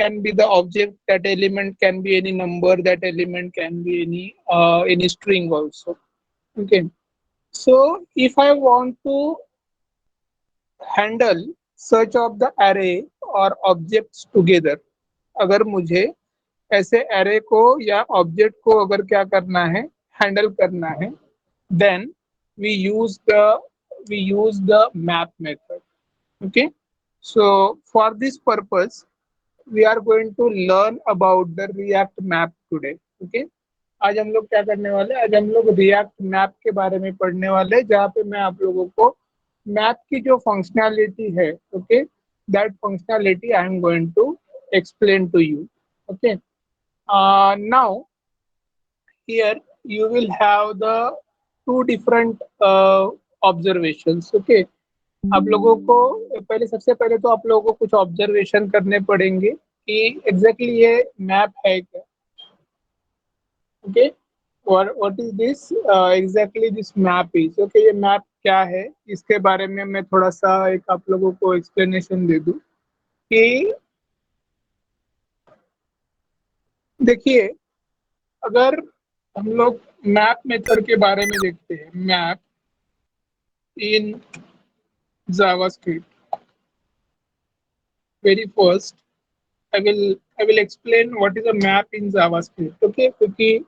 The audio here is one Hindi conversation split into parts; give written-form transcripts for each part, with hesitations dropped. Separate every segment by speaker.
Speaker 1: can be the object, that element can be any number, that element can be any string also. Okay, so if I want to handle such of the array or objects together, अगर मुझे ऐसे array को या object को अगर क्या करना है, handle करना है, then we use the map method. Okay, so for this purpose we are going to learn about the React map today. Okay, आज हम लोग क्या करने वाले हैं, आज हम लोग React मैप के बारे में पढ़ने वाले हैं, जहाँ पे मैं आप लोगों को मैप की जो फंक्शनैलिटी है, okay, that functionality I am going to explain to you. Okay, now here you will have the two different observations. Okay, आप लोगों को पहले, सबसे पहले तो आप लोगों को कुछ ऑब्जर्वेशन करने पड़ेंगे कि एग्जैक्टली ये मैप है क्या. Okay, what is this exactly this map is. Okay, ये मैप क्या है, इसके बारे में मैं थोड़ा सा एक आप लोगों को एक्सप्लेनेशन दे दूं कि देखिए, अगर हम लोग मैप मेथड के बारे में देखते हैं, map in JavaScript, very first I will explain what is a map in JavaScript. Okay, क्योंकि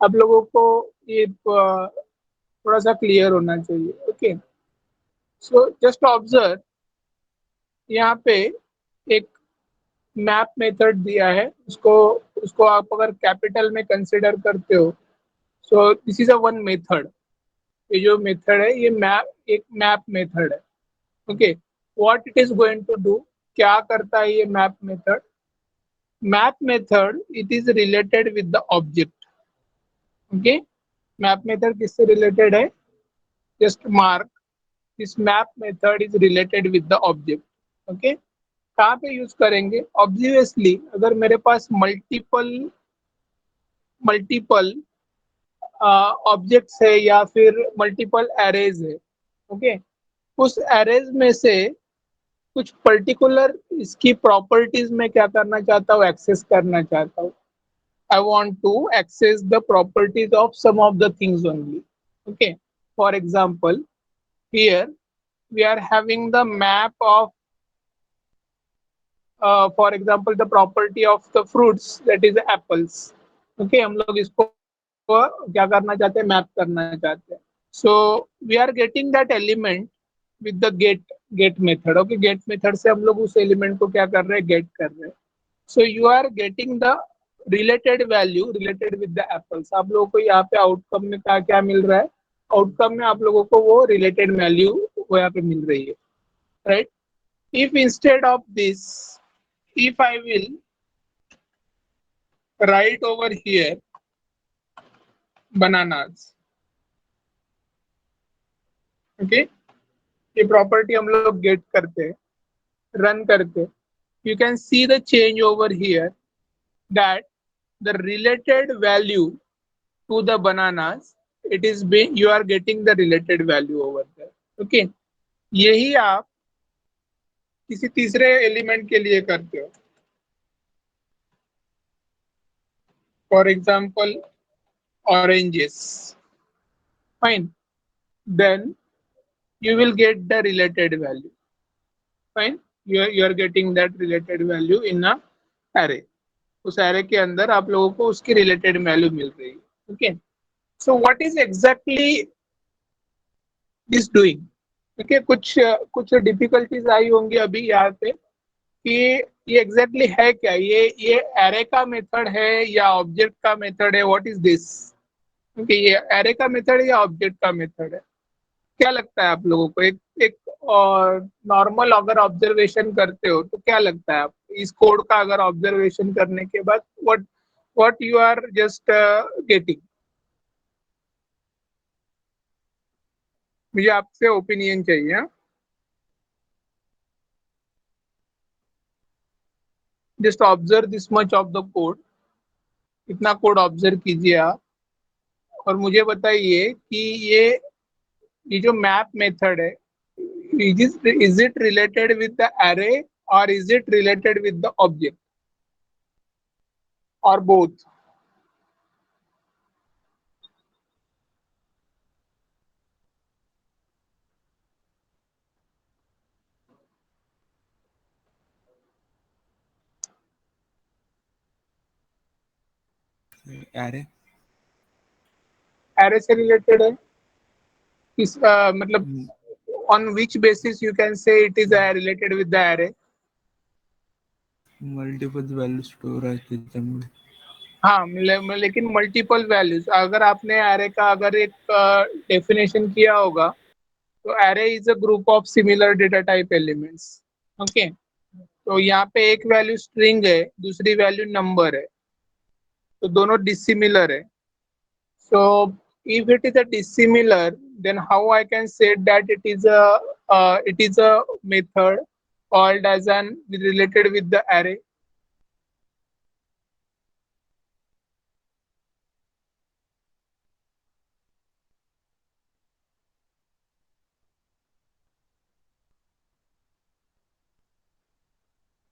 Speaker 1: आप लोगों को ये थोड़ा सा क्लियर होना चाहिए. ओके, सो जस्ट ऑब्जर्व, यहाँ पे एक मैप मेथड दिया है, उसको उसको आप अगर कैपिटल में कंसिडर करते हो, so this is a one method. ये जो मेथड है, ये एक मैप मेथड है. Okay, what it is going to do, क्या करता है ये map method. Map method it is related with the object. Okay, map method किससे रिलेटेड है, just mark, this map method is related with the object. Okay, कहाँ पे यूज करेंगे, ऑब्वियसली अगर मेरे पास मल्टीपल ऑब्जेक्ट्स है या फिर मल्टीपल एरेज है. ओके, उस एरेज में से कुछ पर्टिकुलर इसकी प्रॉपर्टीज में क्या करना चाहता हूँ, एक्सेस करना चाहता हूँ. I want to access the properties of some of the things only. Okay, for example, here we are having the map of for example the property of the fruits, that is apples. Okay, हम लोग इसको क्या करना चाहते हैं, मैप करना चाहते हैं. So we are getting that element with the get method. Okay, get method से हम लोग उस एलिमेंट को क्या कर रहे हैं, गेट कर रहे हैं. So you are getting the related value related with the apples. आप लोगों को यहाँ पे आउटकम में क्या क्या मिल रहा है, आउटकम में आप लोगों को वो रिलेटेड वैल्यू वो यहाँ पे मिल रही है, right. If instead of this, if I will write over here bananas. Okay, ये प्रॉपर्टी हम लोग गेट करते हैं, रन करते, you can see the change over here that the related value to the bananas, it is being, you are getting the related value over there. Okay, यही आप किसी तीसरे एलिमेंट के लिए करते हो, for example oranges. Fine, then you will get the related value. Fine, you are getting that related value in a array. उस array के अंदर आप लोगों को उसकी related value मिल रही है. Okay, so what is exactly this doing? Okay, कुछ डिफिकल्टीज आई होंगी अभी यहाँ पे कि ये एग्जैक्टली है क्या, ये एरे का मेथड है या ऑब्जेक्ट का मेथड है, व्हाट इज दिस. ओके, ये एरे का मेथड है या ऑब्जेक्ट का मेथड है, क्या लगता है आप लोगों को. एक एक नॉर्मल अगर ऑब्जर्वेशन करते हो तो क्या लगता है आप इस कोड का, अगर ऑब्जर्वेशन करने के बाद what you are just getting. मुझे आपसे ओपिनियन चाहिए. Just observe this much of the code, इतना कोड ऑब्जर्व कीजिए आप और मुझे बताइए कि ये जो मैप मेथड है, is it related with the array or is it related with the object or both?
Speaker 2: array.
Speaker 1: Array से related है किस मतलब on which basis you can say it is related with the array?
Speaker 2: Multiple value store रहती है तमिल.
Speaker 1: हाँ लेकिन मल्टीपल वैल्यूज अगर आपने एरे का अगर एक डेफिनेशन किया होगा तो array is a group of similar data type elements. Okay, तो यहाँ पे एक वैल्यू स्ट्रिंग है, दूसरी वैल्यू नंबर है, तो दोनों डिसिमिलर है. So if it is a dissimilar then how I can say that it is a method called as an related with the array.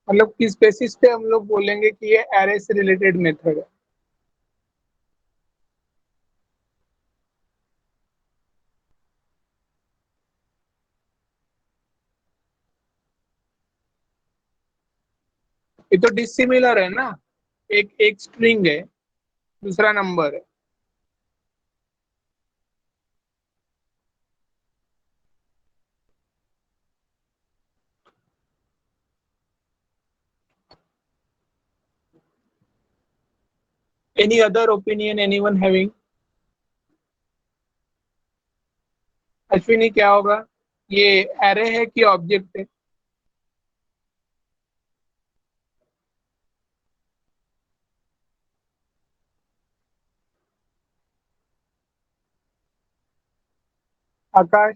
Speaker 1: मतलब किस बेसिस पे हम लोग बोलेंगे कि ये एरे से रिलेटेड मेथड है? ये तो डिसिमिलर है ना, एक एक स्ट्रिंग है, दूसरा नंबर है. Any other opinion anyone having? Ashwini क्या होगा, ये एरे है कि ऑब्जेक्ट है? आकाश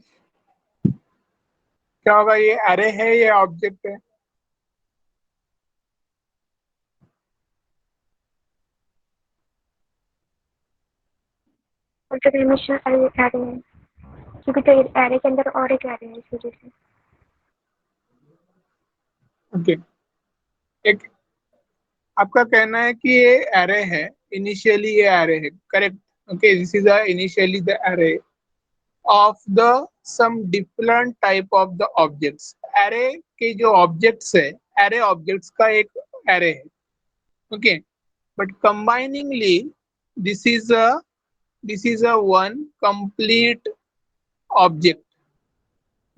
Speaker 1: क्या होगा, ये एरे है या ऑब्जेक्ट है?
Speaker 3: और जब हमेशा एरे एरे है क्योंकि तो एरे के अंदर और एक एरे है इस वजह से.
Speaker 1: ओके, एक आपका कहना है कि ये एरे है, इनिशियली ये एरे है, correct? Okay, this is initially the array of the some different type of the objects. Array के जो ऑब्जेक्ट्स है, एरे ऑब्जेक्ट्स का एक एरे है. Okay, but combiningly this is a one complete object.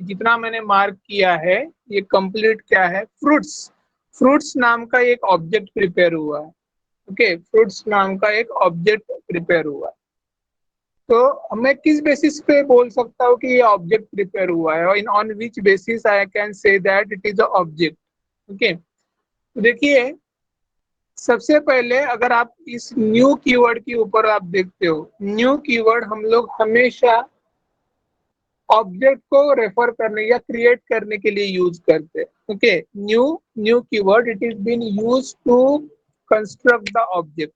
Speaker 1: जितना मैंने मार्क किया है ये कंप्लीट क्या है, फ्रूट्स. फ्रूट्स नाम का एक ऑब्जेक्ट प्रिपेयर हुआ है. ओके, फ्रूट्स नाम का एक ऑब्जेक्ट प्रिपेयर हुआ है. तो मैं किस बेसिस पे बोल सकता हूँ कि ये ऑब्जेक्ट प्रिपेयर हुआ है, और in on which basis I can say that it is a object? Okay, तो देखिए, सबसे पहले अगर आप इस न्यू कीवर्ड के ऊपर आप देखते हो, न्यू कीवर्ड हम लोग हमेशा ऑब्जेक्ट को रेफर करने या क्रिएट करने के लिए यूज करते हैं. Okay, new new keyword it is been use to construct the object.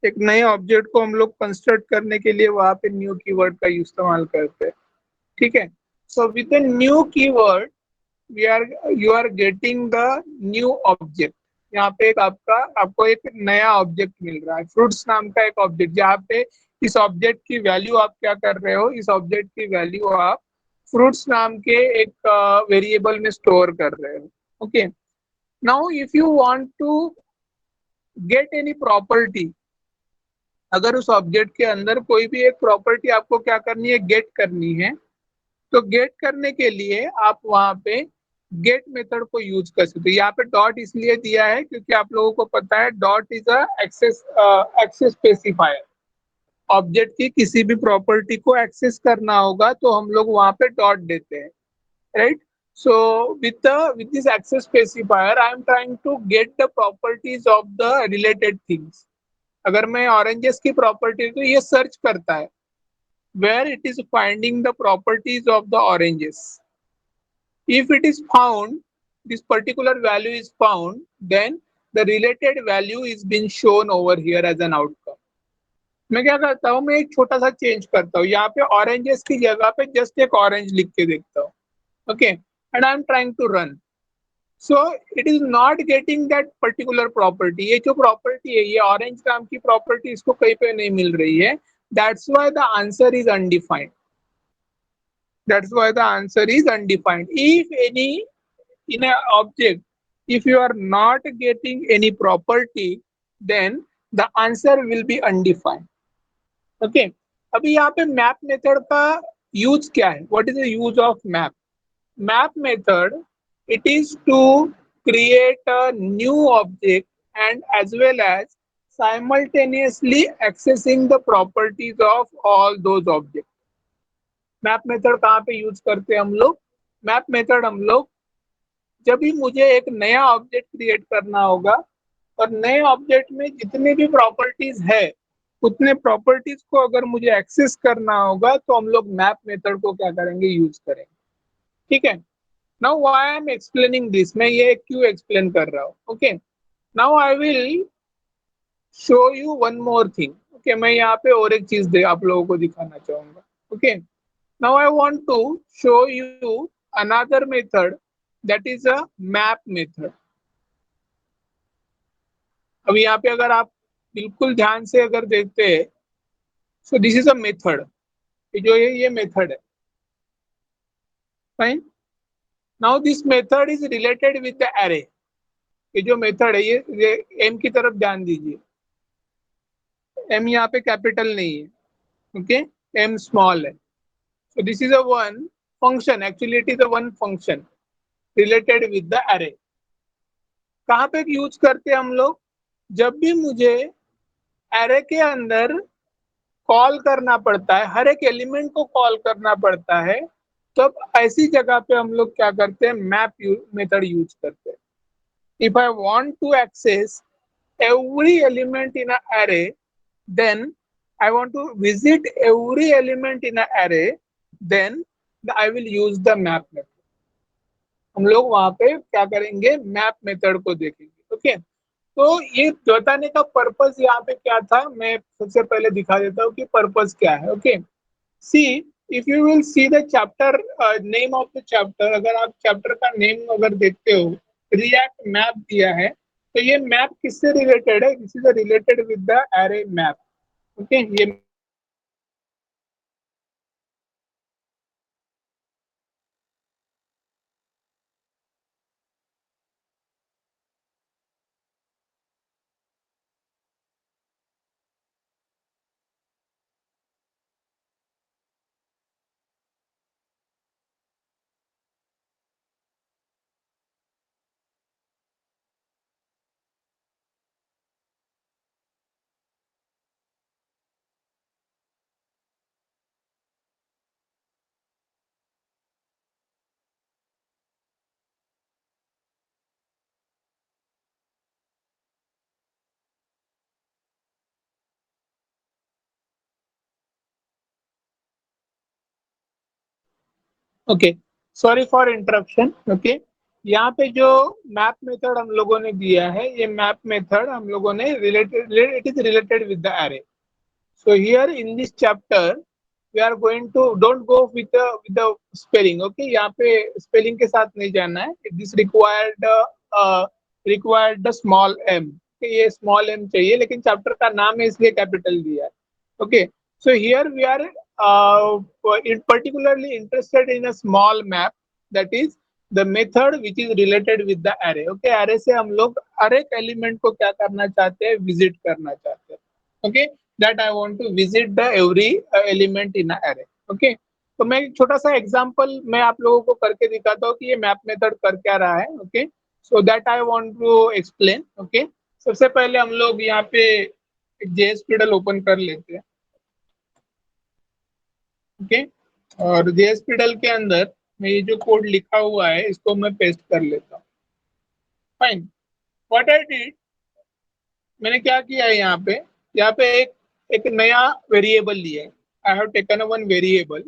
Speaker 1: एक नए ऑब्जेक्ट को हम लोग कंस्ट्रक्ट करने के लिए वहां पे न्यू कीवर्ड का इस्तेमाल करते हैं. ठीक है, so with the new keyword we are you are getting the new object. यहाँ पे एक आपको एक नया ऑब्जेक्ट मिल रहा है, फ्रूट्स नाम का एक ऑब्जेक्ट, जहाँ पे इस ऑब्जेक्ट की वैल्यू आप क्या कर रहे हो, इस ऑब्जेक्ट की वैल्यू आप फ्रूट्स नाम के एक वेरिएबल में स्टोर कर रहे हो. Okay, now if you want to get any property, अगर उस ऑब्जेक्ट के अंदर कोई भी एक प्रॉपर्टी आपको क्या करनी है, गेट करनी है, तो गेट करने के लिए आप वहां पे गेट मेथड को यूज कर सकते हो. यहाँ पे डॉट इसलिए दिया है क्योंकि आप लोगों को पता है dot is a access specifier. Object की किसी भी प्रॉपर्टी को एक्सेस करना होगा तो हम लोग वहां पे डॉट देते हैं, right? So with this access specifier I am trying to get the properties of the related things. अगर मैं ऑरेंजेस की प्रॉपर्टी, तो ये सर्च करता है where it is finding the properties of the oranges. If it is found, this particular value is found, then the related value is being shown over here as an outcome. मैं क्या करता हूँ, मैं एक छोटा सा चेंज करता हूँ, यहाँ पे ऑरेंजेस की जगह पे जस्ट एक ऑरेंज लिख के देखता हूँ. Okay, and I am trying to run. So it is not getting that particular property. ये जो प्रॉपर्टी है, ये ऑरेंज नाम की प्रॉपर्टी इसको कहीं पे नहीं मिल रही है। That's why the answer is undefined. That's why the answer is undefined. If any in an object, if you are not getting any property, then the answer will be undefined. Okay. अभी यहाँ पे मैप मेथड का यूज क्या है? What is the use of map? Map method, it is to create a new object and as well as simultaneously accessing the properties of all those objects. Map method कहाँ पे यूज करते हैं हम लोग? मैप मेथड हम लोग जब भी मुझे एक नया ऑब्जेक्ट क्रिएट करना होगा और नए ऑब्जेक्ट में जितने भी प्रॉपर्टीज है उतने प्रॉपर्टीज को अगर मुझे एक्सेस करना होगा तो हम लोग मैप मेथड को क्या करेंगे? यूज करेंगे। ठीक है। Now why I am explaining this, मैं ये क्यों एक्सप्लेन कर रहा हूँ? Okay, now I will show you one more thing. Okay, मैं यहाँ पे और एक चीज आप लोगों को दिखाना चाहूंगा। Okay, now I want to show you another method, that is a map method. अब यहाँ पे अगर आप बिल्कुल ध्यान से अगर देखते हैं, so this is a method, जो ये मेथड है। Fine. Now this method is related with the array. ये जो मेथड है ये एम की तरफ ध्यान दीजिए। एम यहाँ पे कैपिटल नहीं है, ओके, एम स्मॉल है। So this is a one function, actually it is a one function related with the array. कहाँ पे यूज करते हैं हम लोग? जब भी मुझे एरे के अंदर कॉल करना पड़ता है, हर एक एलिमेंट को कॉल करना पड़ता है, तब ऐसी जगह पे हम लोग क्या करते हैं? मैप मेथड यूज करते हैं। If I want to access every element in an array, then I want to visit every element in an array, then I will use the map method. हम लोग वहां पे क्या करेंगे? मैप मेथड को देखेंगे। ओके, तो ये बताने का पर्पस यहाँ पे क्या था, मैं सबसे पहले दिखा देता हूँ कि पर्पस क्या है। Okay, see, if you will see the chapter name of the chapter, अगर आप चैप्टर का नेम अगर देखते हो, रिएक्ट मैप दिया है, तो ये मैप किससे रिलेटेड है? This is related with the array map. Okay, ये okay, sorry for interruption. Okay, यहाँ पे जो मैप मेथड हम लोगों ने दिया है, ये मैप मेथड हम लोगों ने related, it is related with the array. So here in this chapter, we are going to don't go with the spelling. Okay, यहाँ पे spelling के साथ नहीं जाना है। This required the small m. Okay, ये small m चाहिए, लेकिन chapter का नाम है इसलिए capital दिया है। Okay, so here we are particularly interested in a small map, that is the method which is related with the array. Okay, array से हम लोग हर एक element को क्या करना चाहते हैं? Visit करना चाहते हैं। Okay, that I want to visit the every element in a array. Okay, तो मैं एक छोटा सा एग्जांपल मैं आप लोगों को करके दिखाता हूँ कि ये मैप मेथड कर क्या रहा है। Okay, so that I want to explain. Okay, सबसे पहले हम लोग यहाँ पे JSPDL ओपन कर लेते हैं। ओके, और JSPDL के अंदर मैं ये जो कोड लिखा हुआ है इसको मैं पेस्ट कर लेता हूँ। फाइन, व्हाट आई डिड, मैंने क्या किया है यहाँ पे एक नया वेरिएबल लिया है। I have taken one variable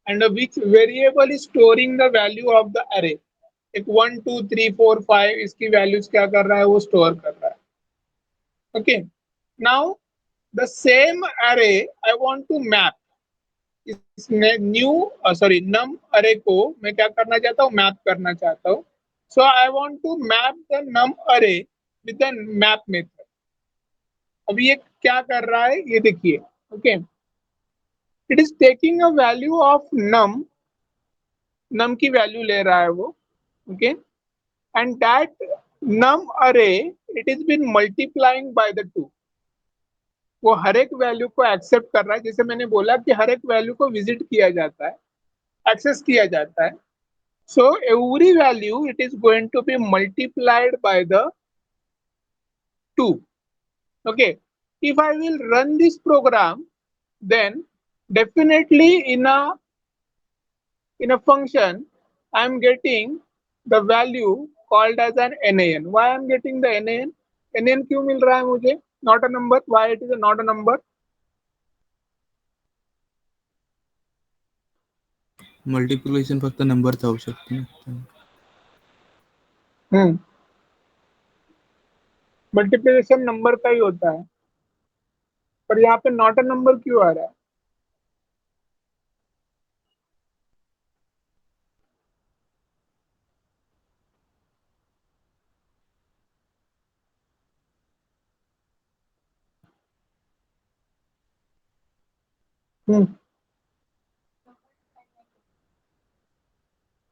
Speaker 1: and which variable is storing the value of the array. एक 1 2 3 4 5 इसकी वैल्यूज क्या कर रहा है? वो स्टोर कर रहा है। Okay, now the same array I want to map, इसमें न्यू सॉरी नम अरे को मैं क्या करना चाहता हूँ? मैप करना चाहता हूँ। So I want to map the num array with the map method. अब ये क्या कर रहा है ये देखिए. Okay, it is taking a value of num की वैल्यू ले रहा है वो. Okay, and that num array it is been multiplying by the 2. वो हर एक वैल्यू को एक्सेप्ट कर रहा है. जैसे मैंने बोला कि हर एक वैल्यू को विजिट किया जाता है, एक्सेस किया जाता है. So every value it is going to be multiplied by the 2. Okay, if I will run this program, then definitely in a function I am getting the value called as an nan. Why I am getting the nan क्यों मिल रहा है मुझे? Not a number. Why it is not a number?
Speaker 2: Multiplication फक्त नंबर जाऊ शकते.
Speaker 1: मल्टीप्लिकेशन नंबर का ही होता है, पर यहाँ पे नॉट अ नंबर क्यों आ रहा है?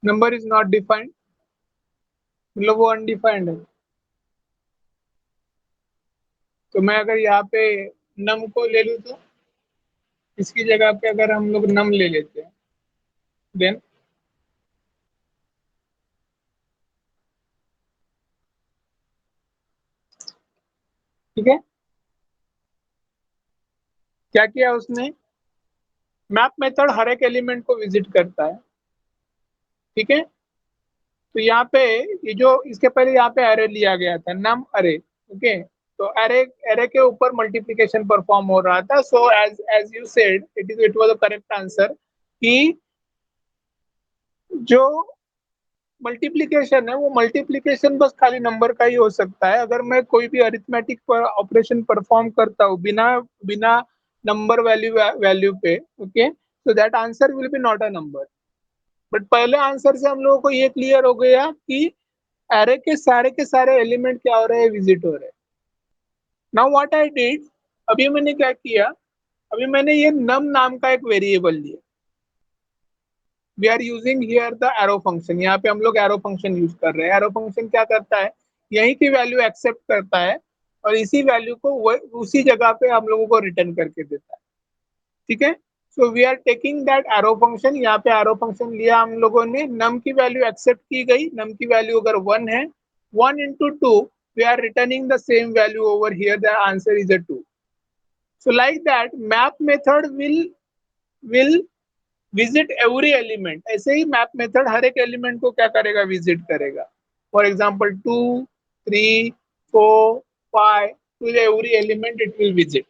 Speaker 1: नंबर इज नॉट डिफाइंड, मतलब वो अनडिफाइंड है. तो मैं अगर यहाँ पे नम को ले लूँ तो इसकी जगह पे अगर हम लोग नम ले लेते हैं, देन ठीक है. क्या किया उसने? मैप मेथड हर एक एलिमेंट को विजिट करता है. ठीक है, तो यहाँ पे ये जो इसके पहले यहाँ पे एरे लिया गया था नम अरे. ओके, तो एरे एरे के ऊपर मल्टीप्लिकेशन परफॉर्म हो रहा था. So as you said it was the correct answer कि जो मल्टीप्लिकेशन है वो मल्टीप्लिकेशन बस खाली नंबर का ही हो सकता है. अगर मैं कोई भी अरिथमेटिक पर ऑपरेशन परफॉर्म करता हूँ बिना बिना नंबर वैल्यू पे, okay, so that answer will be not a number. But पहले आंसर से हम लोगों को ये क्लियर हो गया कि एरे के सारे एलिमेंट क्या हो रहे हैं? विजिट हो रहे हैं. नाउ व्हाट आई डिड, अभी मैंने क्या किया, अभी मैंने ये नम नाम का एक वेरिएबल लिया. We are using here the arrow function. यहाँ पे हम लोग एरो फंक्शन यूज कर रहे हैं. एरो फंक्शन क्या करता है? यहीं की वैल्यू एक्सेप्ट करता है और इसी वैल्यू को उसी जगह पे हम लोगों को रिटर्न करके देता है. ठीक है, so we are taking that arrow function. यहाँ पे एरो फंक्शन लिया हम लोगों ने, नम की वैल्यू एक्सेप्ट की गई. नम की वैल्यू अगर 1 है, 1 into 2, we are returning the same value over here. The answer is a 2. So like that map method will visit every element. ऐसे ही मैप मेथड हर एक एलिमेंट को क्या करेगा? विजिट करेगा. For example 2, 3, 4, 5, to every element it will visit.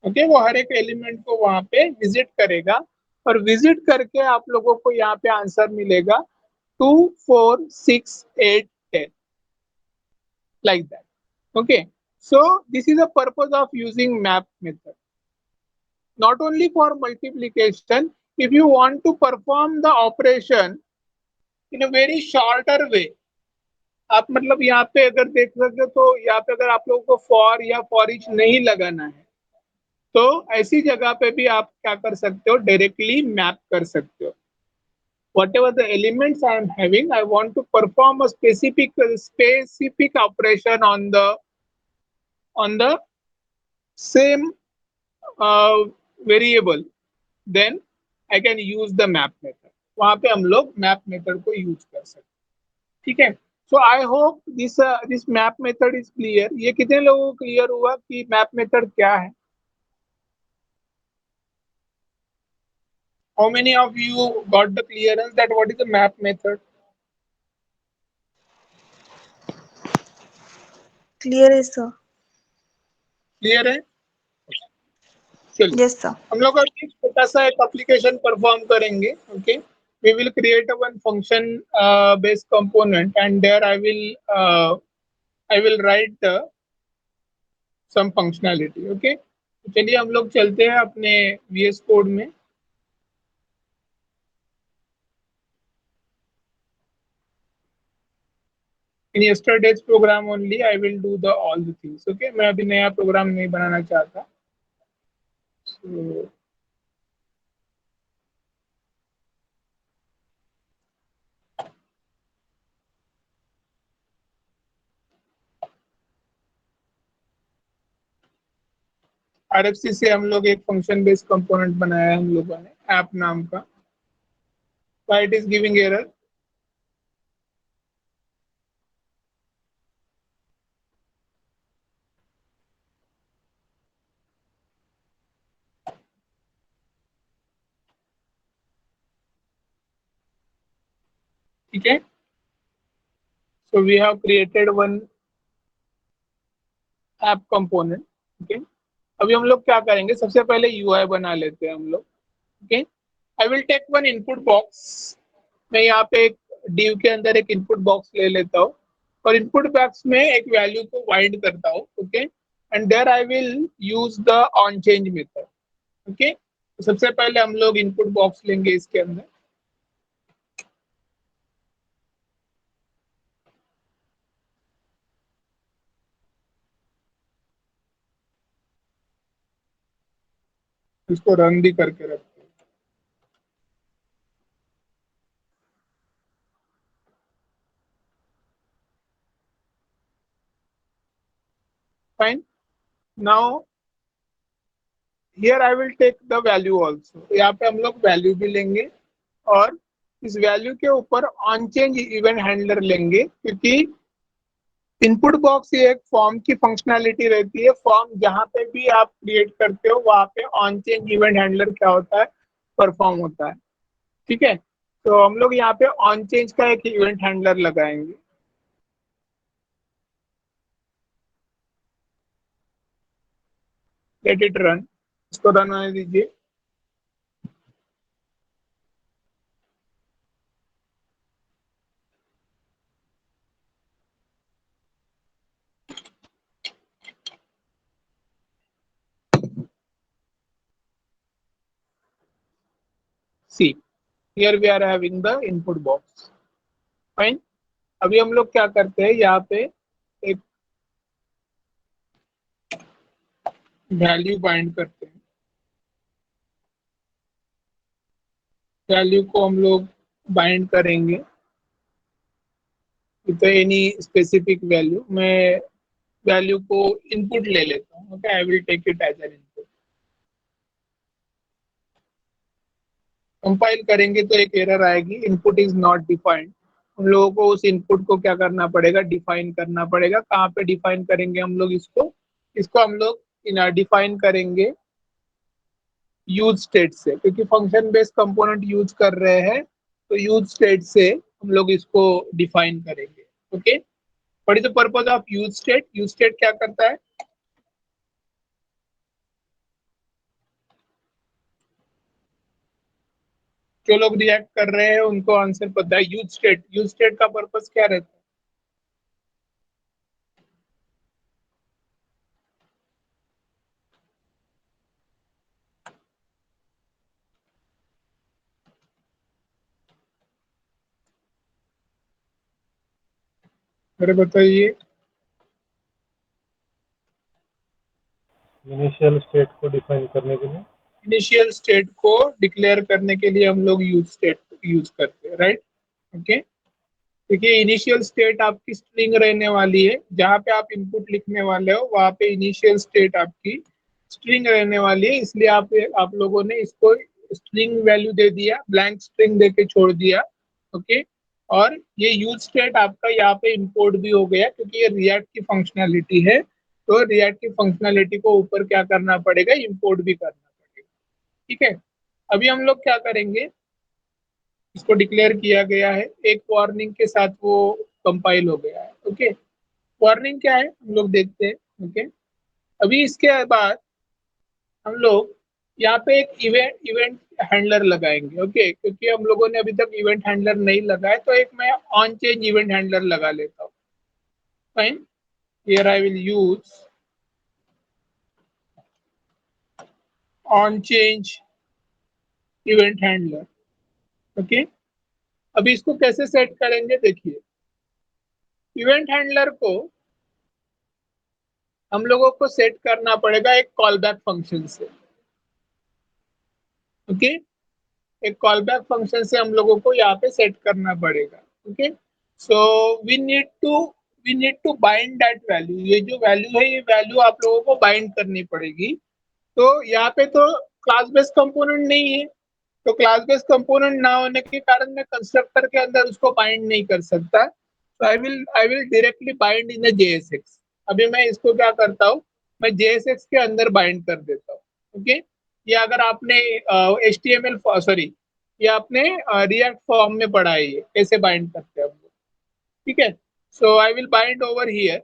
Speaker 1: Okay, वो हर एक एलिमेंट को वहां पे विजिट करेगा और विजिट करके आप लोगों को यहाँ पे आंसर मिलेगा 2, 4, 6, 8, 10 like that. Okay, so this is the purpose of using map method. Not only for multiplication, if you want to perform the operation in a very shorter way, आप मतलब यहाँ पे अगर देख सकते हो तो यहाँ पे अगर आप लोगों को फॉर या फॉर ईच नहीं लगाना है तो ऐसी जगह पे भी आप क्या कर सकते हो? डायरेक्टली मैप कर सकते हो. Whatever the elements I am having, I want to perform a specific operation on the same variable, then I can use the map method. वहां पे हम लोग मैप मेथड को यूज कर सकते हैं. ठीक है, so I hope this map method is clear. ये कितने लोगों को क्लियर हुआ कि मैप मेथड क्या है? How many of you got the clearance that what is the map method?
Speaker 4: Clear है सर.
Speaker 1: क्लियर है? चलिए,
Speaker 4: यस सर.
Speaker 1: हम लोग अभी छोटा सा एक एप्लीकेशन परफॉर्म करेंगे. Okay, we will create a one function based component and there I will write some functionality. Okay, तो चलिए हम लोग चलते हैं अपने VS कोड में. In yesterday's program only I will do the all the things. Okay, मैं अभी नया प्रोग्राम नहीं बनाना चाहता। so, RFC से हम लोग एक फंक्शन बेस्ड कंपोनेंट बनाया है हम लोगों ने ऐप नाम का। Why it is giving error? ठीक है, so we have created one app component. Okay, अभी हम लोग क्या करेंगे, सबसे पहले यूआई बना लेते हैं हम लोग। Okay, I will take one input box. मैं यहाँ पे एक div के अंदर एक इनपुट बॉक्स ले लेता हूँ और इनपुट बॉक्स में एक वैल्यू को वाइंड करता हूँ। Okay, and there I will use the on change method. Okay, तो सबसे पहले हम लोग इनपुट बॉक्स लेंगे इसके अंदर। इसको रन भी करके रखते हैं। Fine, now here I will take the value also. यहाँ पे हम लोग वैल्यू भी लेंगे और इस वैल्यू के ऊपर ऑन चेंज इवेंट हैंडलर लेंगे, क्योंकि इनपुट बॉक्स ये एक फॉर्म की फंक्शनैलिटी रहती है। फॉर्म जहाँ पे भी आप क्रिएट करते हो वहाँ पे ऑन चेंज इवेंट हैंडलर क्या होता है, परफॉर्म होता है। ठीक है, तो हम लोग यहाँ पे ऑन चेंज का एक इवेंट हैंडलर लगाएंगे। लेट इट रन, इसको रन होने दीजिए। See, here we are having the input box. Fine, अभी हम लोग क्या करते हैं, यहाँ पे एक वैल्यू बाइंड करते हैं। वैल्यू को हम लोग बाइंड करेंगे विद एनी स्पेसिफिक वैल्यू। मैं वैल्यू को इनपुट ले लेता हूँ। Okay, I will take it as an input. Compile करेंगे तो एक एरर आएगी, इनपुट इज नॉट डिफाइंड। हम लोगों को उस इनपुट को क्या करना पड़ेगा, डिफाइन करना पड़ेगा। कहाँ पे डिफाइन करेंगे हम लोग इसको, इसको हम लोग डिफाइन करेंगे यूज स्टेट से, क्योंकि फंक्शन बेस्ड कंपोनेंट यूज कर रहे हैं तो यूज स्टेट से हम लोग इसको डिफाइन करेंगे। Okay, what is the purpose of use state? Use state क्या करता है? जो लोग रिएक्ट कर रहे हैं उनको आंसर पता है। यूज स्टेट, यूज स्टेट का पर्पज क्या रहता है? मेरे बताइए।
Speaker 4: इनिशियल स्टेट को डिफाइन करने के लिए।
Speaker 1: इनिशियल स्टेट को डिक्लेयर करने के लिए हम लोग यूज स्टेट यूज करते हैं, राइट? ओके, देखिए इनिशियल स्टेट आपकी स्ट्रिंग रहने वाली है। जहाँ पे आप इनपुट लिखने वाले हो वहाँ पे इनिशियल स्टेट आपकी स्ट्रिंग रहने वाली है, इसलिए आप लोगों ने इसको स्ट्रिंग वैल्यू दे दिया, ब्लैंक स्ट्रिंग दे के छोड़ दिया। ओके, और ये यूज स्टेट आपका यहाँ पे इंपोर्ट भी हो गया, क्योंकि ये रिएक्ट की फंक्शनैलिटी है। तो रिएक्ट की फंक्शनैलिटी को ऊपर क्या करना पड़ेगा, इंपोर्ट भी करना पड़ेगा। ठीक है, अभी हम लोग क्या करेंगे, इसको डिक्लेयर किया गया है एक वार्निंग के साथ, वो कंपाइल हो गया है। ओके, वार्निंग क्या है हम लोग देखते हैं। ओके, अभी इसके बाद हम लोग यहाँ पे एक इवेंट इवेंट हैंडलर लगाएंगे। ओके, क्योंकि हम लोगों ने अभी तक इवेंट हैंडलर नहीं लगाया, तो एक मैं ऑन चेंज इवेंट हैंडलर लगा लेता हूँ। Fine, here I will use on change event handler. Okay, अभी इसको कैसे सेट करेंगे देखिए। इवेंट हैंडलर को हम लोगों को सेट करना पड़ेगा एक कॉल बैक फंक्शन से। ओके, एक कॉल बैक फंक्शन से हम लोगों को यहाँ पे सेट करना पड़ेगा। Okay, so we need to bind that value. ये जो वैल्यू है, ये वैल्यू आप लोगों को बाइंड करनी पड़ेगी। तो यहाँ पे तो क्लास बेस्ड कंपोनेंट नहीं है, तो क्लास बेस्ड कंपोनेंट ना होने के कारण मैं कंस्ट्रक्टर के अंदर उसको बाइंड नहीं कर सकता। तो I will directly bind in JSX। अभी मैं इसको क्या करता हूँ, मैं JSX के अंदर बाइंड कर देता हूँ। ओके, ये अगर आपने HTML सॉरी ये आपने रिएक्ट फॉर्म में पढ़ा है, ये कैसे बाइंड करते हैं हम लोग। ठीक है, so I will bind over here.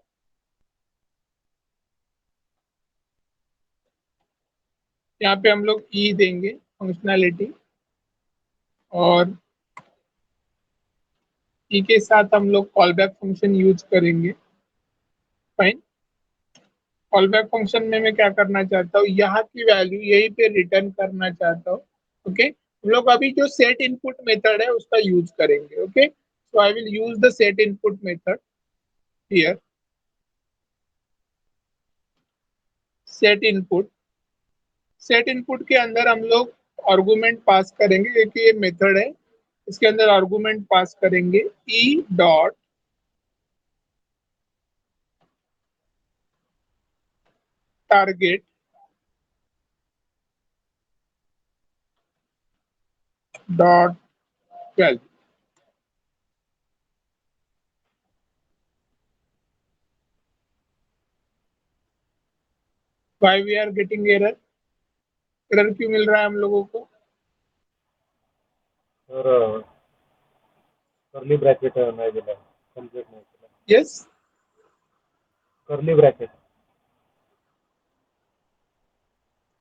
Speaker 1: यहाँ पे हम लोग ई देंगे फंक्शनैलिटी, और ई के साथ हम लोग कॉल बैक फंक्शन यूज करेंगे। फाइन, कॉल बैक फंक्शन में मैं क्या करना चाहता हूँ, यहाँ की वैल्यू यहीं पे रिटर्न करना चाहता हूँ। ओके, हम लोग अभी जो सेट इनपुट मेथड है उसका यूज करेंगे। Okay, so I will use the set input method here. Set input के अंदर हम लोग आर्गुमेंट पास करेंगे, क्योंकि ये मेथड है, इसके अंदर आर्गुमेंट पास करेंगे e dot target dot value. Why we are getting error, error क्यों मिल रहा है हम लोगों को?
Speaker 4: सर कर्ली ब्रॅकेट नाही दिला, कंप्लीट नाही केला.
Speaker 1: यस,
Speaker 4: कर्ली ब्रॅकेट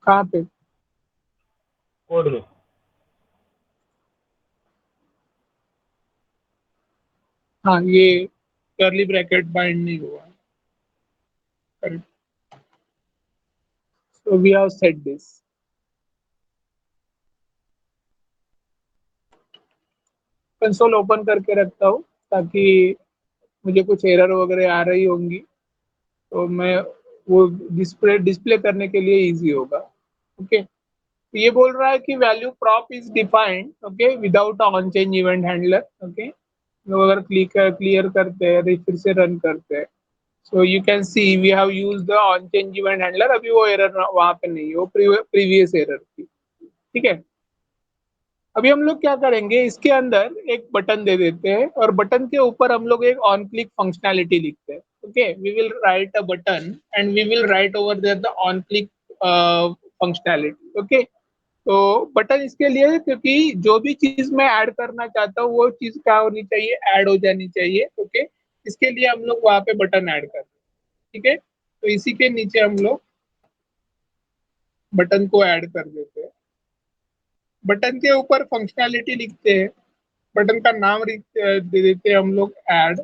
Speaker 1: कहाँ पे?
Speaker 4: कोड में.
Speaker 1: हाँ, ये कर्ली ब्रैकेट बाइंड नहीं हुआ। Correct, so we have set this. Console open करके रखता हूँ ताकि मुझे कुछ एरर वगैरह आ रही होंगी तो मैं वो डिस्प्ले डिस्प्ले करने के लिए इजी होगा। ओके, तो ये बोल रहा है कि value prop is defined, okay, without on change event handler. Okay, तो अगर क्लियर करते हैं, फिर से रन करते हैं, so you can see we have used the on change event handler. अभी वो एरर वहां पे नहीं है, वो प्रीवियस एरर थी। ठीक है, अभी हम लोग क्या करेंगे, इसके अंदर एक बटन दे देते हैं और बटन के ऊपर हम लोग एक ऑन क्लिक फंक्शनैलिटी लिखते हैं। Okay, we will write a button and we will write over there the on click functionality. Okay, तो बटन इसके लिए है क्योंकि जो भी चीज मैं ऐड करना चाहता हूँ वो चीज क्या होनी चाहिए, ऐड हो जानी चाहिए। ओके, इसके लिए हम लोग वहां पे बटन ऐड करते हैं। ठीक है, तो इसी के नीचे हम लोग बटन को ऐड कर देते हैं। बटन के ऊपर फंक्शनैलिटी लिखते हैं, बटन का नाम दे देते हैं हम लोग ऐड।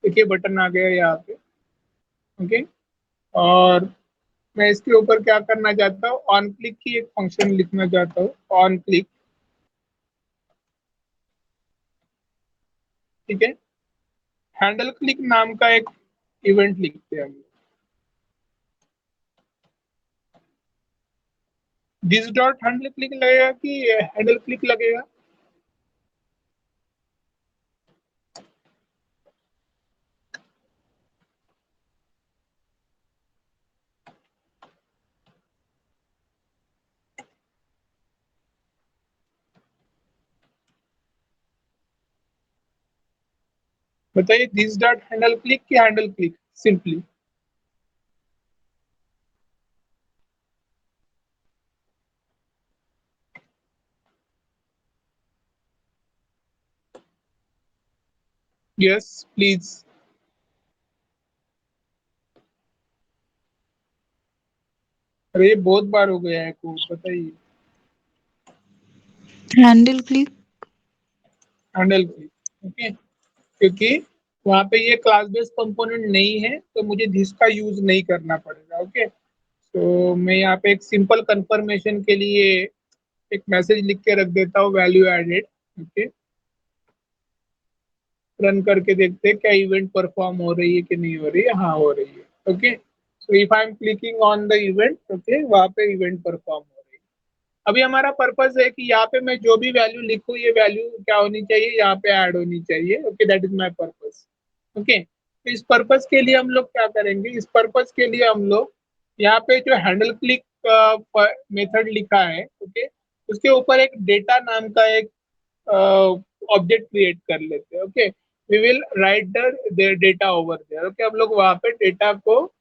Speaker 1: देखिए बटन आ गया यहाँ पे। ओके, और मैं इसके ऊपर क्या करना चाहता हूँ, ऑन क्लिक की एक फंक्शन लिखना चाहता हूँ, ऑन क्लिक। ठीक है, हैंडल क्लिक नाम का एक इवेंट लिखते हैं हम। दिस डॉट हैंडल क्लिक लगेगा कि हैंडल क्लिक लगेगा? बताइए, दिस डॉट हैंडल क्लिक की handle click simply? Yes please. अरे ये बहुत बार हो गया है कोड, बताइए।
Speaker 5: Handle click.
Speaker 1: Handle click, okay, क्योंकि वहां पे ये क्लास बेस्ड कंपोनेंट नहीं है तो मुझे दिस का यूज नहीं करना पड़ेगा। ओके, तो मैं यहाँ पे एक सिंपल कंफर्मेशन के लिए एक मैसेज लिख के रख देता हूँ, वैल्यू एडेड। ओके, रन करके देखते हैं क्या इवेंट परफॉर्म हो रही है कि नहीं हो रही है। हाँ, हो रही है। Okay, so if I am clicking on the event, okay, वहां पे इवेंट परफॉर्म हो रही है। अभी हमारा पर्पस है कि यहाँ पे मैं जो भी वैल्यू लिखूं, ये वैल्यू क्या होनी चाहिए, यहाँ पे ऐड होनी चाहिए। Okay, that is my purpose. Okay, तो इस पर्पस के लिए हम लोग क्या करेंगे, इस पर्पस के लिए हम लोग यहाँ पे जो हैंडल क्लिक मेथड लिखा है, ओके, उसके ऊपर एक डेटा नाम का एक ऑब्जेक्ट क्रिएट कर लेते हैं। Okay, we will write the data over there. Okay, हम लोग वहां पे डेटा को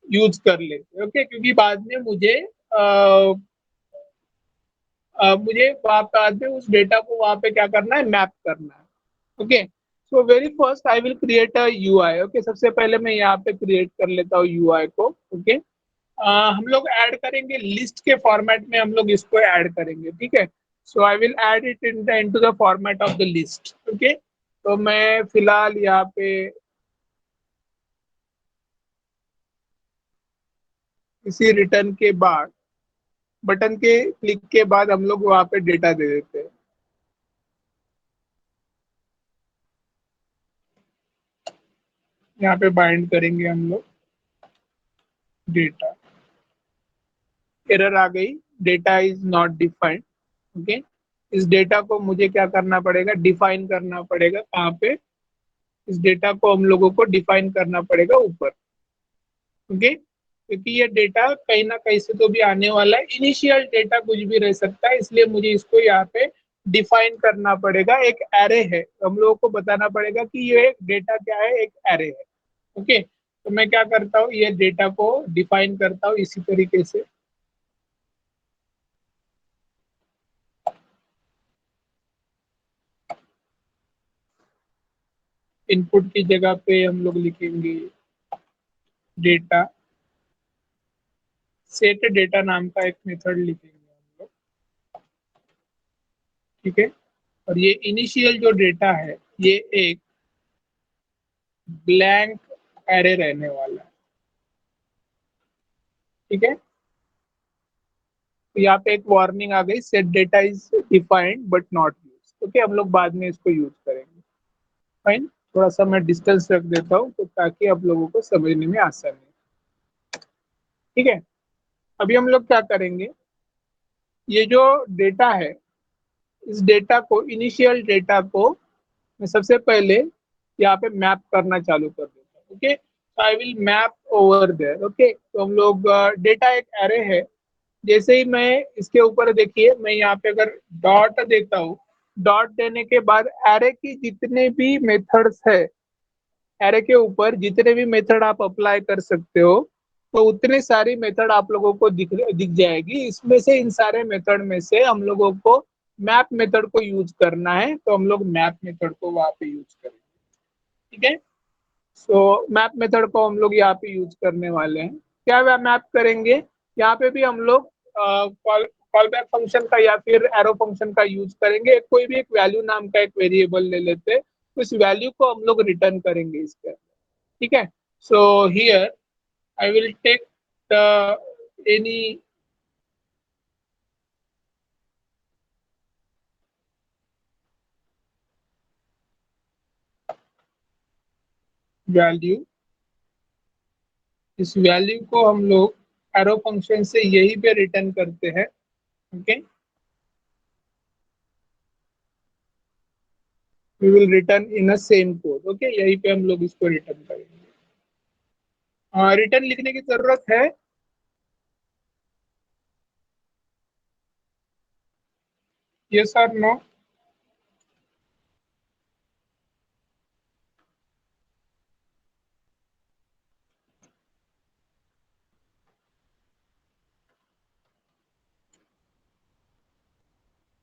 Speaker 1: यूज कर लेते हैं। ओके, क्योंकि बाद में मुझे बाद में उस डेटा को वहां पे क्या करना है, मैप करना है। Okay, so very first I will create a UI. Okay, सबसे पहले मैं यहाँ पे क्रिएट कर लेता हूँ यूआई को। ओके, हम लोग ऐड करेंगे लिस्ट के फॉर्मेट में, हम लोग इसको ऐड करेंगे। ठीक है, so I will add it into the format of the list. Okay, तो मैं फिलहाल यहाँ पे इसी रिटर्न के बाद, बटन के क्लिक के बाद हम लोग वहाँ पे डेटा दे देते हैं। यहाँ पे बाइंड करेंगे हम लोग डेटा। एरर आ गई, data is not defined. Okay, इस डेटा को मुझे क्या करना पड़ेगा, डिफाइन करना पड़ेगा। कहाँ पे, इस डेटा को हम लोगों को डिफाइन करना पड़ेगा ऊपर। ओके, क्योंकि ये डेटा कहीं ना कहीं से तो भी आने वाला है, इनिशियल डेटा कुछ भी रह सकता है, इसलिए मुझे इसको यहाँ पे डिफाइन करना पड़ेगा। एक एरे है, हम लोगों को बताना पड़ेगा कि ये एक डेटा क्या है, एक एरे है। ओके, तो मैं क्या करता हूँ, ये डेटा को डिफाइन करता हूँ इसी तरीके से। इनपुट की जगह पे हम लोग लिखेंगे डेटा, सेट डेटा नाम का एक मेथड लिखेंगे हम लोग। ठीक है, और ये इनिशियल जो डेटा है, ये एक ब्लैंक एरे रहने वाला है। ठीक है, तो यहाँ पे एक वार्निंग आ गई, set data is defined but not use. Okay, हम लोग बाद में इसको यूज करेंगे। फाइन, थोड़ा सा मैं डिस्टेंस रख देता हूँ तो ताकि आप लोगों को समझने में आसानी हो। ठीक है, अभी हम लोग क्या करेंगे, ये जो डेटा है, इस डेटा को, इनिशियल डेटा को मैं सबसे पहले यहाँ पे मैप करना चालू कर देता हूँ। ओके, तो I will map over there. Okay, तो हम लोग डेटा एक एरे है, जैसे ही मैं इसके ऊपर देखिए, मैं यहाँ पे अगर डॉट देता हूँ, डॉट देने के बाद एरे की जितने भी मेथड्स है, एरे के ऊपर जितने भी मेथड आप अप्लाई कर सकते हो, तो उतने सारी मेथड आप लोगों को दिख जाएगी। इसमें से, इन सारे मेथड में से हम लोगों को मैप मेथड को यूज करना है, तो हम लोग मैप मेथड को वहां पे यूज करेंगे। ठीक है, सो मैप मेथड को हम लोग यहाँ पे यूज करने वाले हैं। क्या वह मैप करेंगे, यहाँ पे भी हम लोग कॉल बैक फंक्शन का या फिर एरो फंक्शन का यूज करेंगे। कोई भी एक वैल्यू नाम का एक वेरिएबल ले लेते हैं, उस वैल्यू को हम लोग रिटर्न करेंगे इसके अंदर। ठीक है, so here I will take the any value, इस वैल्यू को हम लोग एरो फंक्शन से यही पे रिटर्न करते हैं। Okay, we will return in a same code. Okay, यहीं पे हम लोग इसको रिटर्न करेंगे। रिटर्न लिखने की जरूरत है, यस और नो।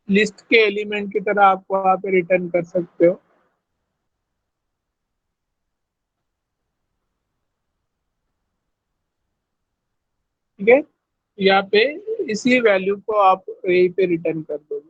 Speaker 1: लिस्ट के एलिमेंट की तरह आप वहां पे रिटर्न कर सकते हो। ठीक है, यहाँ पे इसी वैल्यू को आप यहीं पे रिटर्न कर दोगे।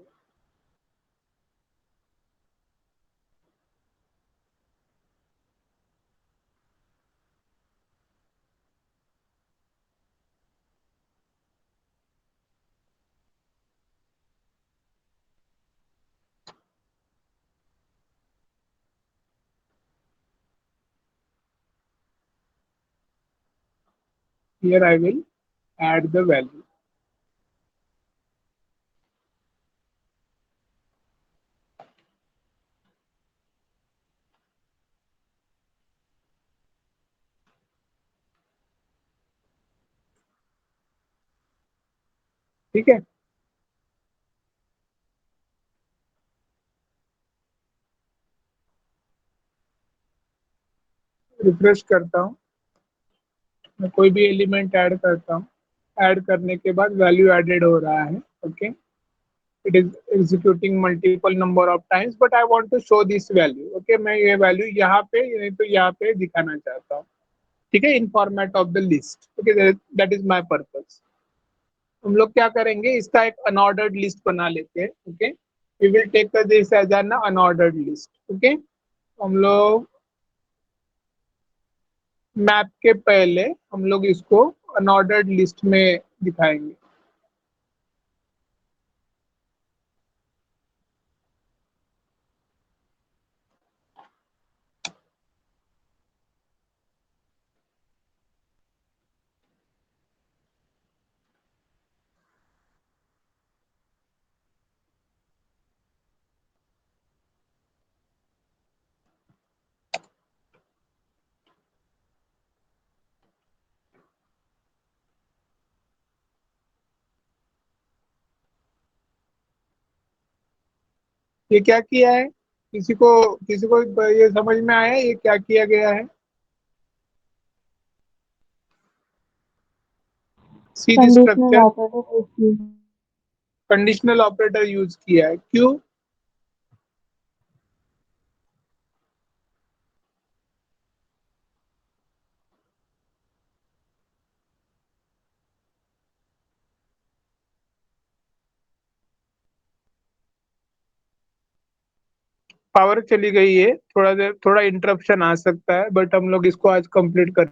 Speaker 1: here I will add the value. ठीक है, रिफ्रेश करता हूँ, मैं कोई भी एलिमेंट ऐड करता हूँ, ऐड करने के बाद वैल्यू एडेड हो रहा है. Okay, it is executing multiple number of times but I want to show this value. Okay, मैं ये वैल्यू यहाँ पे नहीं तो यहाँ पे दिखाना चाहता हूँ. ठीक है, in format of the list. Okay, that is my purpose. हम लोग क्या करेंगे, इसका एक अनऑर्डर्ड लिस्ट बना लेते हैं. Okay, we will take this as an unordered list. Okay, हम लोग मैप के पहले हम लोग इसको अनऑर्डर्ड लिस्ट में दिखाएंगे. ये क्या किया है, किसी को ये समझ में आया है ये क्या किया गया है? See the
Speaker 3: conditional
Speaker 1: structure.
Speaker 3: Operator use की।
Speaker 1: कंडीशनल ऑपरेटर यूज किया है. क्यों? पावर चली गई है, थोड़ा देर थोड़ा इंटरप्शन आ सकता है बट हम लोग इसको आज कंप्लीट कर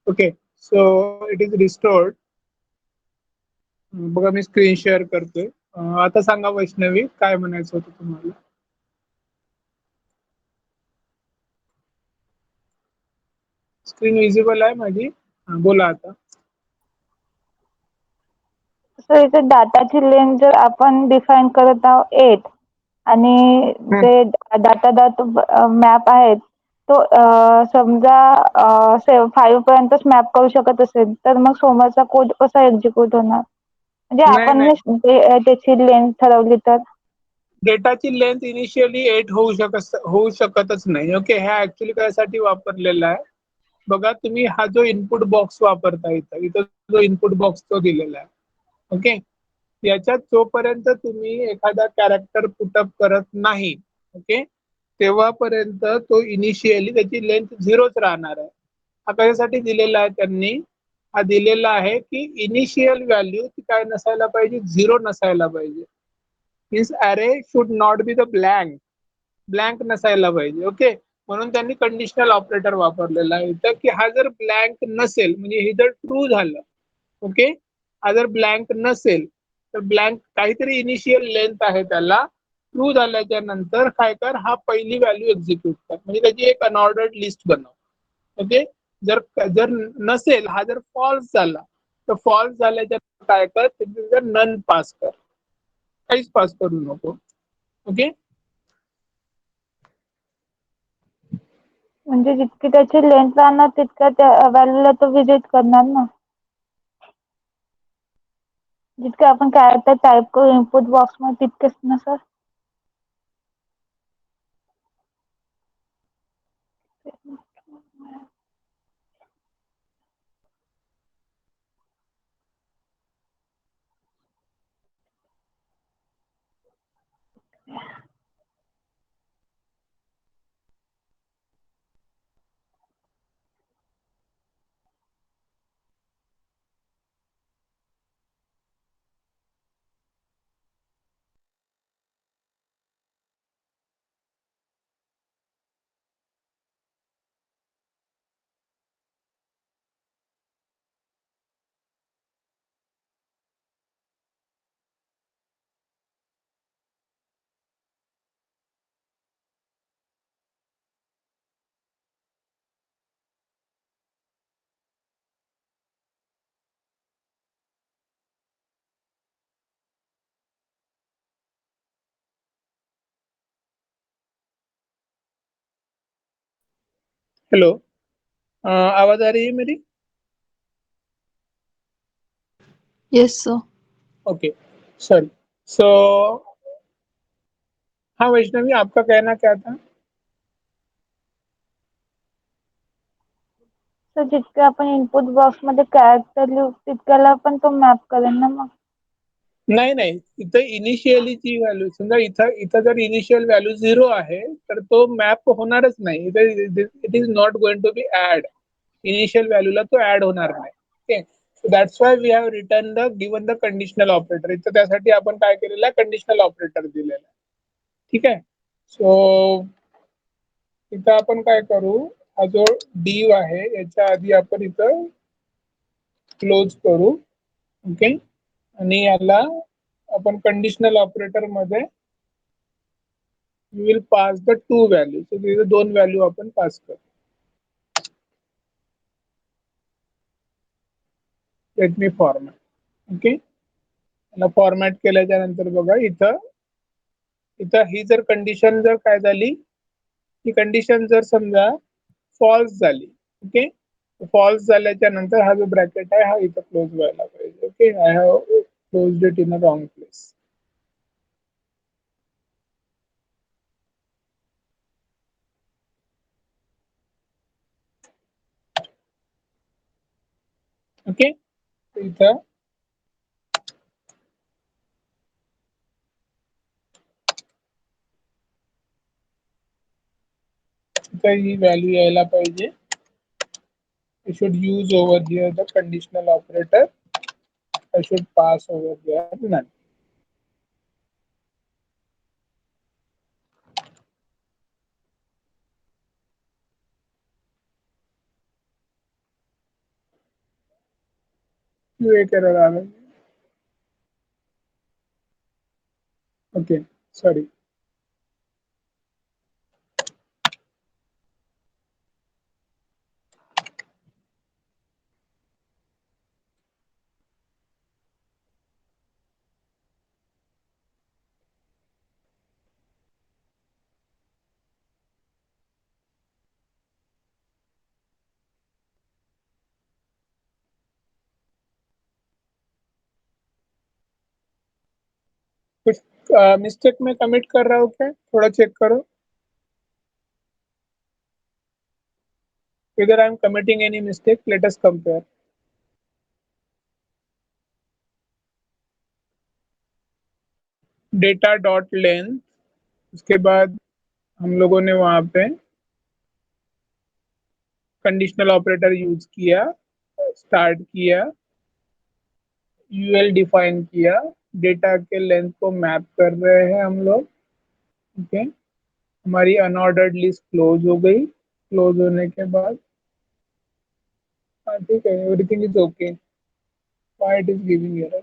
Speaker 1: okay, so it is restored. बघा मी स्क्रीन शेअर करतोय. आता सांगा वैष्णवी, काय म्हणायचं होतं तुम्हाला? स्क्रीन विजिबल आहे माझी? बोला आता.
Speaker 5: सो इथे डाटाची लेंथ जर आपण डिफाईन करत आहोत 8 आणि जे डाटा मॅप आहेत तो समजा 5 पर्यंतच मॅप करू शकत असेल तर मग सोमरचा कोड कसा एक्झिक्यूट होणार? म्हणजे
Speaker 1: नाही,
Speaker 5: आपण त्याची लेंथ ठरवली तर?
Speaker 1: डेटाची लेंथ इनिशियली 8 होऊ शकतच नाही. ओके, ह्या ऍक्च्युली कशासाठी वापरलेला आहे बघा. तुम्ही हा जो इनपुट बॉक्स वापरता इथं जो इनपुट बॉक्स तो दिलेला आहे. ओके, याच्यात जोपर्यंत तुम्ही एखादा कॅरेक्टर पुटअप करत नाही, ओके, तेव्हापर्यंत तो इनिशियली त्याची लेंथ 0च राहणार आहे. हा कशासाठी दिलेला आहे त्यांनी? हा दिलेला आहे की इनिशियल व्हॅल्यू ती काय नसायला पाहिजे, 0 नसायला पाहिजे. Means array should not be the blank नसायला पाहिजे. ओके, म्हणून त्यांनी कंडिशनल ऑपरेटर वापरलेला आहे इथं, की हा जर ब्लँक नसेल म्हणजे हे जर ट्रू झालं, ओके, हा जर ब्लँक नसेल तर ब्लँक काहीतरी इनिशियल लेंथ आहे त्याला, ट्रू झाल्याच्या नंतर काय कर, हा पहिली व्हॅल्यू एक्झिक्यूट कर, म्हणजे त्याची एक अनऑर्डर्ड लिस्ट बनव. ओके, जर जर नसेल, हा जर फॉल्स झाला तर फॉल्स झाल्याच्या काय कर, जर नन पास कर, काहीच पास करू नको. ओके,
Speaker 5: म्हणजे जितकी त्याची लेंथ राहणार तितक्या त्या व्हॅल्यूला तो विजिट करणार ना. जितके आपण कॅरेक्टर टाईप करू इनपुट बॉक्स मध्ये तितकेच ना सर?
Speaker 1: हेलो, आवाज आ रही है मेरी?
Speaker 6: Yes, sir.
Speaker 1: Okay, sorry. So हाँ वैष्णवी, आपका कहना क्या था?
Speaker 5: तर जितके आपण इनपुट बॉक्स मध्ये कॅरेक्टर लिहू तितक्याला पण तो मॅप करेल ना मग?
Speaker 1: नाही नाही, इथं इनिशियली ची व्हॅल्यू समजा इथं इथं जर इनिशियल व्हॅल्यू 0 आहे तर तो मॅप होणारच नाही. It is not going to be add. Initial व्हॅल्यूला तो ऍड होणार नाही. Okay, so that's why we have return the given the conditional operator. इथं त्यासाठी आपण काय केलेलं आहे, कंडिशनल ऑपरेटर दिलेलं आहे. ठीक आहे, सो इथं आपण काय करू, हा जो डीव आहे याच्या आधी आपण इथं क्लोज करू. ओके, आणि याला आपण कंडिशनल ऑपरेटर मध्ये we will pass the 2 value. So तिथे 2 व्हॅल्यू आपण पास करू. Let me format. ओके, याला फॉर्मॅट केल्याच्या नंतर बघा इथं इथं ही जर कंडिशन जर काय झाली, ही कंडिशन जर समजा फॉल्स झाली, ओके, फॉल्स झाल्याच्या नंतर हा जो ब्रॅकेट आहे हा इथं क्लोज व्हायला पाहिजे. Okay, I have closed it in a wrong place. Okay, इथं ही व्हॅल्यू यायला पाहिजे. I should use over here the conditional operator. I should pass over there none. क्यों एक एरर आ गई? Okay, sorry. कुछ मिस्टेक में कमिट कर रहा हूँ क्या? थोड़ा चेक करो, इधर I am committing any mistake, let us compare. Data dot length, उसके बाद हम लोगों ने वहां पे कंडीशनल ऑपरेटर यूज किया, स्टार्ट किया, यूएल डिफाइन किया, डेटा के लेंथ को मैप कर रहे हैं हम लोग। ओके, हमारी अनऑर्डर्ड लिस्ट क्लोज हो गई। क्लोज होने के बाद हाँ ठीक है, everything is okay. Why it is giving error?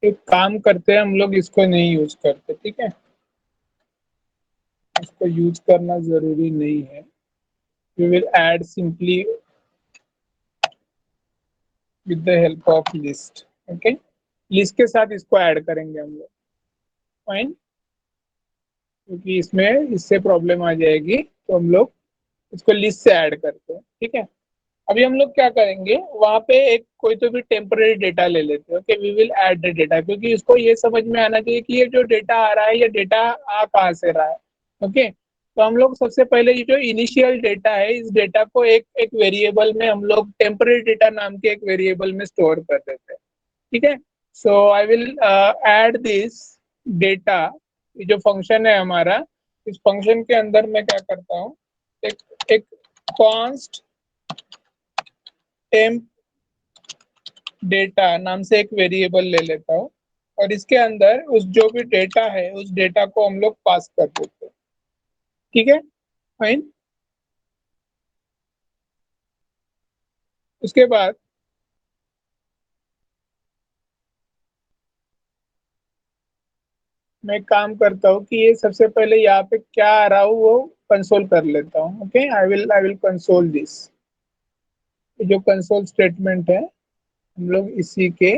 Speaker 1: एक काम करते हैं, हम लोग इसको नहीं यूज करते, ठीक है? इसको यूज करना जरूरी नहीं है। We will add simply with the help of list. Okay, list के साथ इसको ऐड करेंगे हम लोग। फाइन, क्योंकि इसमें इससे प्रॉब्लम आ जाएगी, तो हम लोग इसको लिस्ट से ऐड करते हैं, ठीक है? अभी हम लोग क्या करेंगे, वहां पे एक कोई तो भी टेम्पररी डेटा ले लेते हैं। Okay, we will add the data, क्योंकि इसको ये समझ में आना चाहिए कि ये जो डेटा आ रहा है, ये डेटा आ कहाँ से रहा है। ओके, तो हम लोग सबसे पहले ये जो इनिशियल डेटा है, इस डेटा को एक एक वेरिएबल में हम लोग टेम्पररी डेटा नाम के एक वेरिएबल में स्टोर कर देते हैं, ठीक है? So I will add this data. ये जो फंक्शन है हमारा, इस फंक्शन के अंदर मैं क्या करता हूँ, एक एक कॉन्स्ट टेम्प डेटा नाम से एक वेरिएबल ले लेता हूँ, और इसके अंदर उस जो भी डेटा है, उस डेटा को हम लोग पास कर देते हैं, ठीक है? फाइन। उसके बाद मैं एक काम करता हूँ कि ये सबसे पहले यहाँ पे क्या आ रहा हूँ वो कंसोल कर लेता हूँ। Okay, I will console this. जो कंसोल स्टेटमेंट है, हम लोग इसी के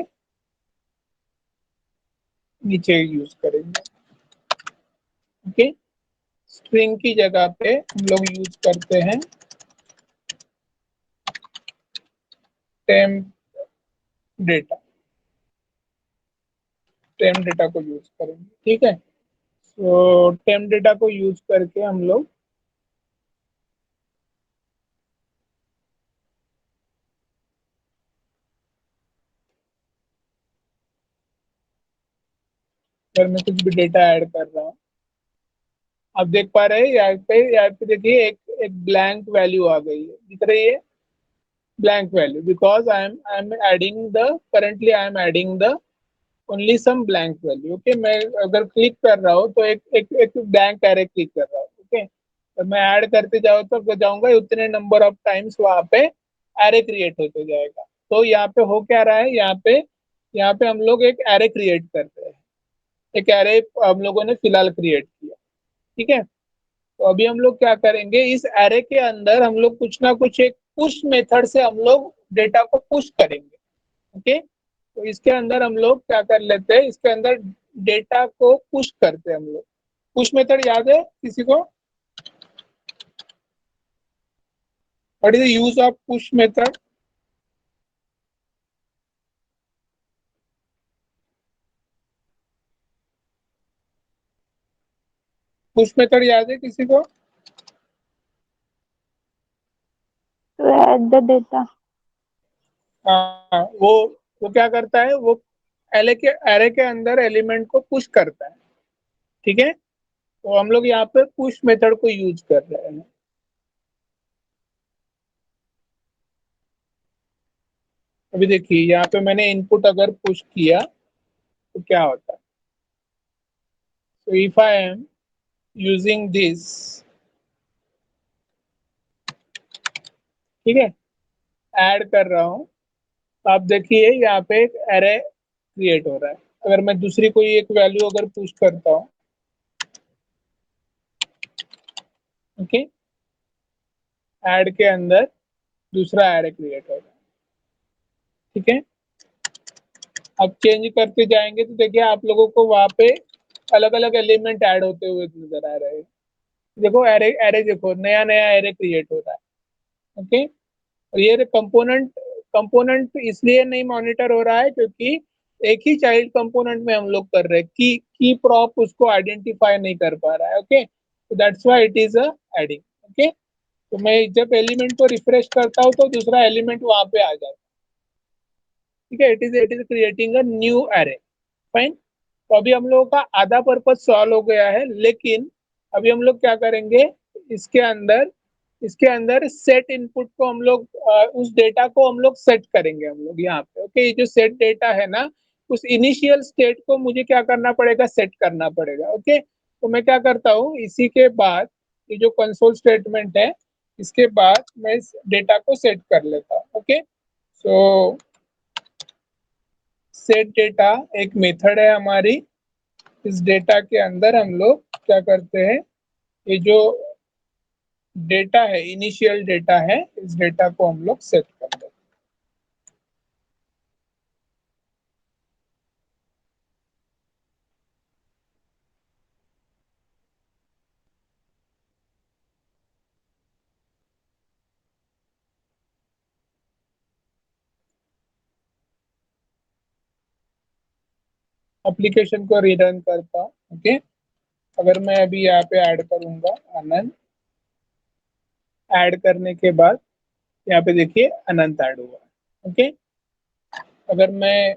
Speaker 1: नीचे यूज करेंगे। ओके, स्ट्रिंग की जगह पे हम लोग यूज करते हैं टेम्प डेटा। टेम्प डेटा को यूज करेंगे, ठीक है? तो टेम्प डेटा को यूज करके हम लोग अगर मैं कुछ भी डेटा ऐड कर रहा हूँ, आप देख पा रहे हैं यहाँ पे देखिए एक ब्लैंक वैल्यू आ गई है, दिख रही है? Blank value, because I am adding the currently I am adding the only some blank value. Okay, मैं अगर क्लिक कर रहा हूँ तो एक ब्लैंक एरे क्लिक कर रहा हूँ। ओके, तो मैं ऐड करते जाऊँ तो जाऊंगा, उतने नंबर ऑफ टाइम्स वहां पे एरे क्रिएट होते जाएगा। तो यहाँ पे हो क्या रहा है, यहाँ पे हम लोग एक एरे क्रिएट करते हैं। एक एरे हम लोगों ने फिलहाल क्रिएट किया, ठीक है। तो अभी हम लोग क्या करेंगे, इस एरे के अंदर हम लोग कुछ ना कुछ एक पुश मेथड से हम लोग डेटा को पुश करेंगे, ओके। तो इसके अंदर हम लोग क्या कर लेते हैं, इसके अंदर डेटा को पुश करते हैं हम लोग। पुश मेथड याद है किसी को? What is the use of push method? Push method याद है किसी को?
Speaker 5: To add the data.
Speaker 1: हाँ, वो क्या करता है, वो एरे के अंदर एलिमेंट को पुश करता है, ठीक है। तो हम लोग यहाँ पे पुश मेथड को यूज कर रहे हैं। अभी देखिए यहाँ पे मैंने इनपुट अगर पुश किया तो क्या होता है। So if I am using this, ठीक है, ऐड कर रहा हूँ, तो आप देखिए यहाँ पे एक एरे क्रिएट हो रहा है। अगर मैं दूसरी कोई एक वैल्यू अगर पुश करता हूँ, ओके, ऐड के अंदर दूसरा एरे क्रिएट हो रहा है, ठीक है। अब चेंज करते जाएंगे तो देखिए आप लोगों को वहां पे अलग अलग एलिमेंट ऐड होते हुए नजर आ रहे हैं। देखो एरे एरे देखो, नया नया एरे क्रिएट हो रहा है, ओके। और ये कंपोनेंट कंपोनेंट इसलिए नहीं मॉनिटर हो रहा है क्योंकि एक ही चाइल्ड कंपोनेंट में हम लोग कर रहे हैं, की प्रॉप उसको आइडेंटिफाई नहीं कर पा रहा है, ओके। तो that's why it is a adding, okay. तो मैं जब एलिमेंट को रिफ्रेश करता हूँ तो दूसरा एलिमेंट वहां पे आ जाता है, ठीक है। It is creating a new array, fine. तो अभी हम लोगों का आधा पर्पज सॉल्व हो गया है, लेकिन अभी हम लोग क्या करेंगे, इसके अंदर इसके अंदर सेट इनपुट को हम लोग उस डेटा को हम लोग सेट करेंगे हम लोग यहाँ पे, ओके। ये जो सेट डेटा है ना, उस इनिशियल स्टेट को मुझे क्या करना पड़ेगा, सेट करना पड़ेगा, ओके। तो मैं क्या करता हूँ, इसी के बाद ये जो कंसोल स्टेटमेंट है, इसके बाद मैं इस डेटा को सेट कर लेता हूँ, ओके। सो सेट डेटा एक मेथड है हमारी। इस डेटा के अंदर हम लोग क्या करते हैं, ये जो डेटा है, इनिशियल डेटा है, इस डेटा को हम लोग सेट कर देते हैं। एप्लीकेशन को रिरन करता हूँ, ओके। अगर मैं अभी यहाँ पे ऐड करूंगा अनंत, ऐड करने के बाद यहाँ पे देखिए अनंत ऐड हुआ, ओके। अगर मैं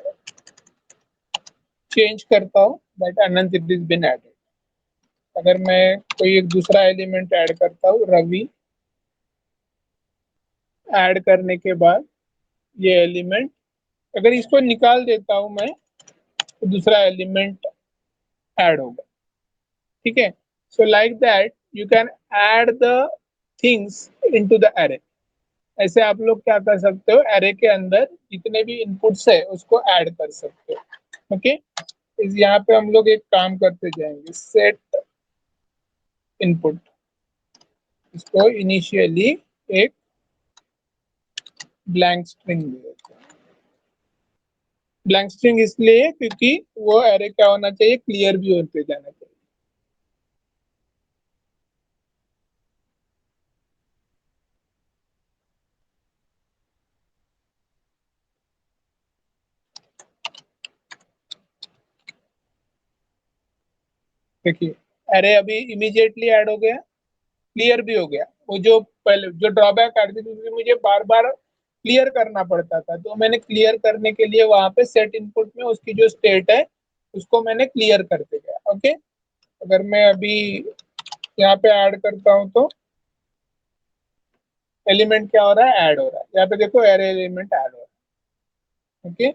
Speaker 1: चेंज करता हूँ दैट अनंत इट इज बिन एडेड, अगर मैं कोई एक दूसरा एलिमेंट ऐड करता हूँ रवि, ऐड करने के बाद ये एलिमेंट, अगर इसको निकाल देता हूँ मैं तो दूसरा एलिमेंट ऐड होगा, ठीक है। So like that you can add the things into the array. ऐसे आप लोग क्या कर सकते हो, एरे के अंदर जितने भी इनपुट्स है उसको ऐड कर सकते हो, ओके। इस यहाँ पे हम लोग एक काम करते जाएंगे, सेट इनपुट, इसको इनिशियली एक ब्लैंक स्ट्रिंग दे देते हैं। ब्लैंक स्ट्रिंग इसलिए क्योंकि वो एरे क्या होना चाहिए, क्लियर भी होते जाना चाहिए। देखिए एरे अभी इमीडिएटली ऐड हो गया, क्लियर भी हो गया। वो जो पहले जो ड्रॉबैक आती थी मुझे बार बार क्लियर करना पड़ता था, तो मैंने क्लियर करने के लिए वहां पे सेट इनपुट में उसकी जो स्टेट है उसको मैंने क्लियर करते गया, ओके। अगर मैं अभी यहाँ पे ऐड करता हूँ तो एलिमेंट क्या हो रहा है, ऐड हो रहा है। यहाँ पे देखो एरे एलिमेंट ऐड हो रहा है, okay.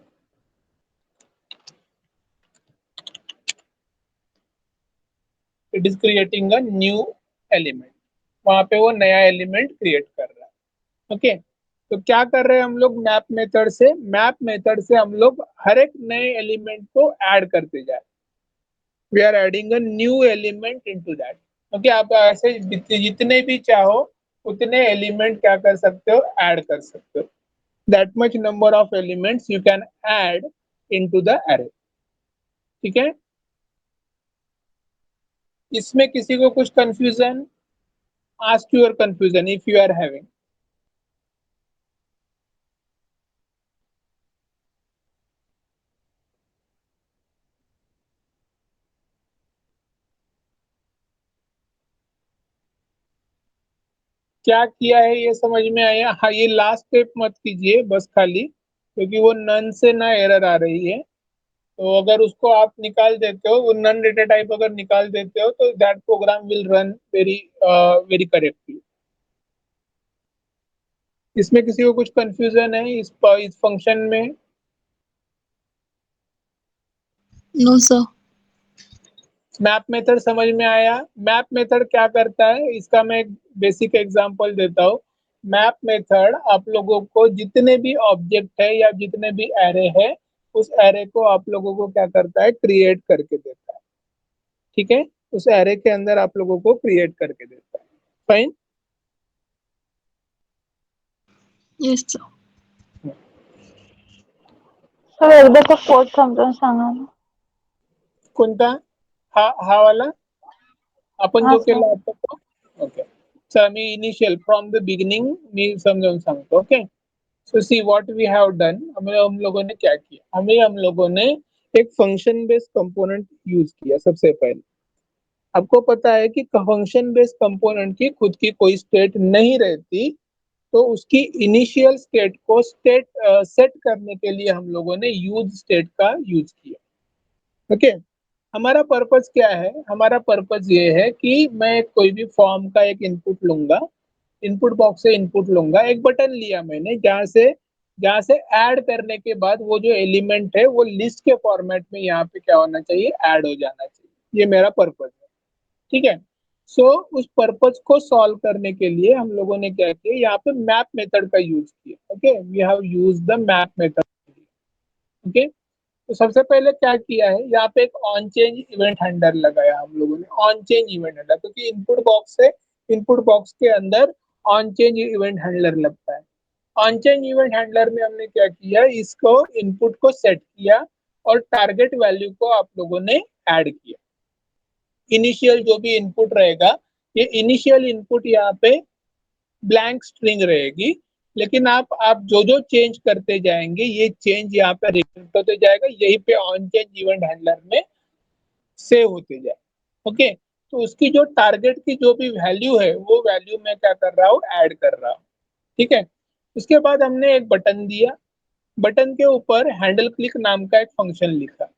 Speaker 1: It is creating a new element, वहां पे वो नया एलिमेंट क्रिएट कर रहा है, ओके। तो क्या कर रहे हैं हम लोग, मैप मेथड से हम लोग हर एक नए एलिमेंट को ऐड करते जाए, we are adding a new element into that. क्योंकि आप ऐसे जितने भी चाहो उतने एलिमेंट क्या कर सकते हो, ऐड कर सकते हो। That much number of elements you can add into the array. ठीक है, इसमें किसी को कुछ confusion? Ask your confusion if you are having. क्या किया है ये समझ में आया? हाँ, ये लास्ट स्टेप मत कीजिए बस खाली, क्योंकि वो नन से ना एरर आ रही है। तो अगर उसको आप निकाल देते हो, वो नन डेटा टाइप अगर निकाल देते हो, तो that program will run very very correctly. इसमें किसी को कुछ कंफ्यूजन है इस फंक्शन में?
Speaker 6: No, sir.
Speaker 1: मैप मेथड समझ में आया? मैप मेथड क्या करता है, इसका मैं एक बेसिक एग्जांपल देता हूँ। मैप मेथड आप लोगों को जितने भी ऑब्जेक्ट है या जितने भी एरे है, उस एरे को आप लोगों को क्या करता है, क्रिएट करके देता है। ठीक है, उस एरे के अंदर आप लोगों को क्रिएट करके देता है। फाइन।
Speaker 6: Yes, sir.
Speaker 5: सर एकदा तो कोड समजावून सांगा ना.
Speaker 1: कोणता? हा वाला आपण
Speaker 5: हा
Speaker 1: जो
Speaker 5: सर.
Speaker 1: केला होता तो? ओके, चला मी इनिशियल फ्रॉम द बिगिनिंग मी समजावून सांगतो. Okay, so see what we have done. हम लोगों ने क्या किया, हम लोगों ने एक फंक्शन बेस्ड कंपोनेंट यूज किया। सबसे पहले आपको पता है कि फंक्शन बेस्ड कंपोनेंट की खुद की कोई स्टेट नहीं रहती, तो उसकी इनिशियल स्टेट को सेट करने के लिए हम लोगों ने यूज स्टेट का यूज किया। ओके, हमारा पर्पस क्या है? हमारा पर्पस ये है कि मैं कोई भी फॉर्म का एक इनपुट लूंगा, इनपुट बॉक्स से इनपुट लूंगा, एक बटन लिया मैंने जहाँ से ऐड करने के बाद वो जो एलिमेंट है वो लिस्ट के फॉर्मेट में यहाँ पे क्या होना चाहिए, ऐड हो जाना चाहिए। ये मेरा पर्पस है। ठीक है, सो उस पर्पस को सॉल्व करने के लिए हम लोगों ने क्या किया, यहाँ पे मैप मेथड का यूज किया। Okay, we have use the map method. Okay, तो सबसे पहले क्या किया है, यहाँ पे एक ऑन चेंज इवेंट हैंडलर लगाया हम लोगों ने। ऑन चेंज इवेंट हैंडलर, क्योंकि इनपुट बॉक्स के अंदर ऑन चेंज इवेंट हैंडलर लगता है। ऑन चेंज इवेंट हैंडलर में हमने क्या किया, इसको इनपुट को सेट किया और टारगेट वैल्यू को आप लोगों ने ऐड किया। इनिशियल जो भी इनपुट रहेगा, ये इनिशियल इनपुट यहाँ पे ब्लैंक स्ट्रिंग रहेगी, लेकिन आप जो जो चेंज करते जाएंगे ये चेंज यहाँ पे रिपीट होते जाएगा, यही पे ऑन चेंज इवेंट हैंडलर में सेव होते जाए। ओके, तो उसकी जो टारगेट की जो भी वैल्यू है वो वैल्यू मैं क्या कर रहा हूँ, ऐड कर रहा हूँ। ठीक है, उसके बाद हमने एक बटन दिया, बटन के ऊपर हैंडल क्लिक नाम का एक फंक्शन लिखा।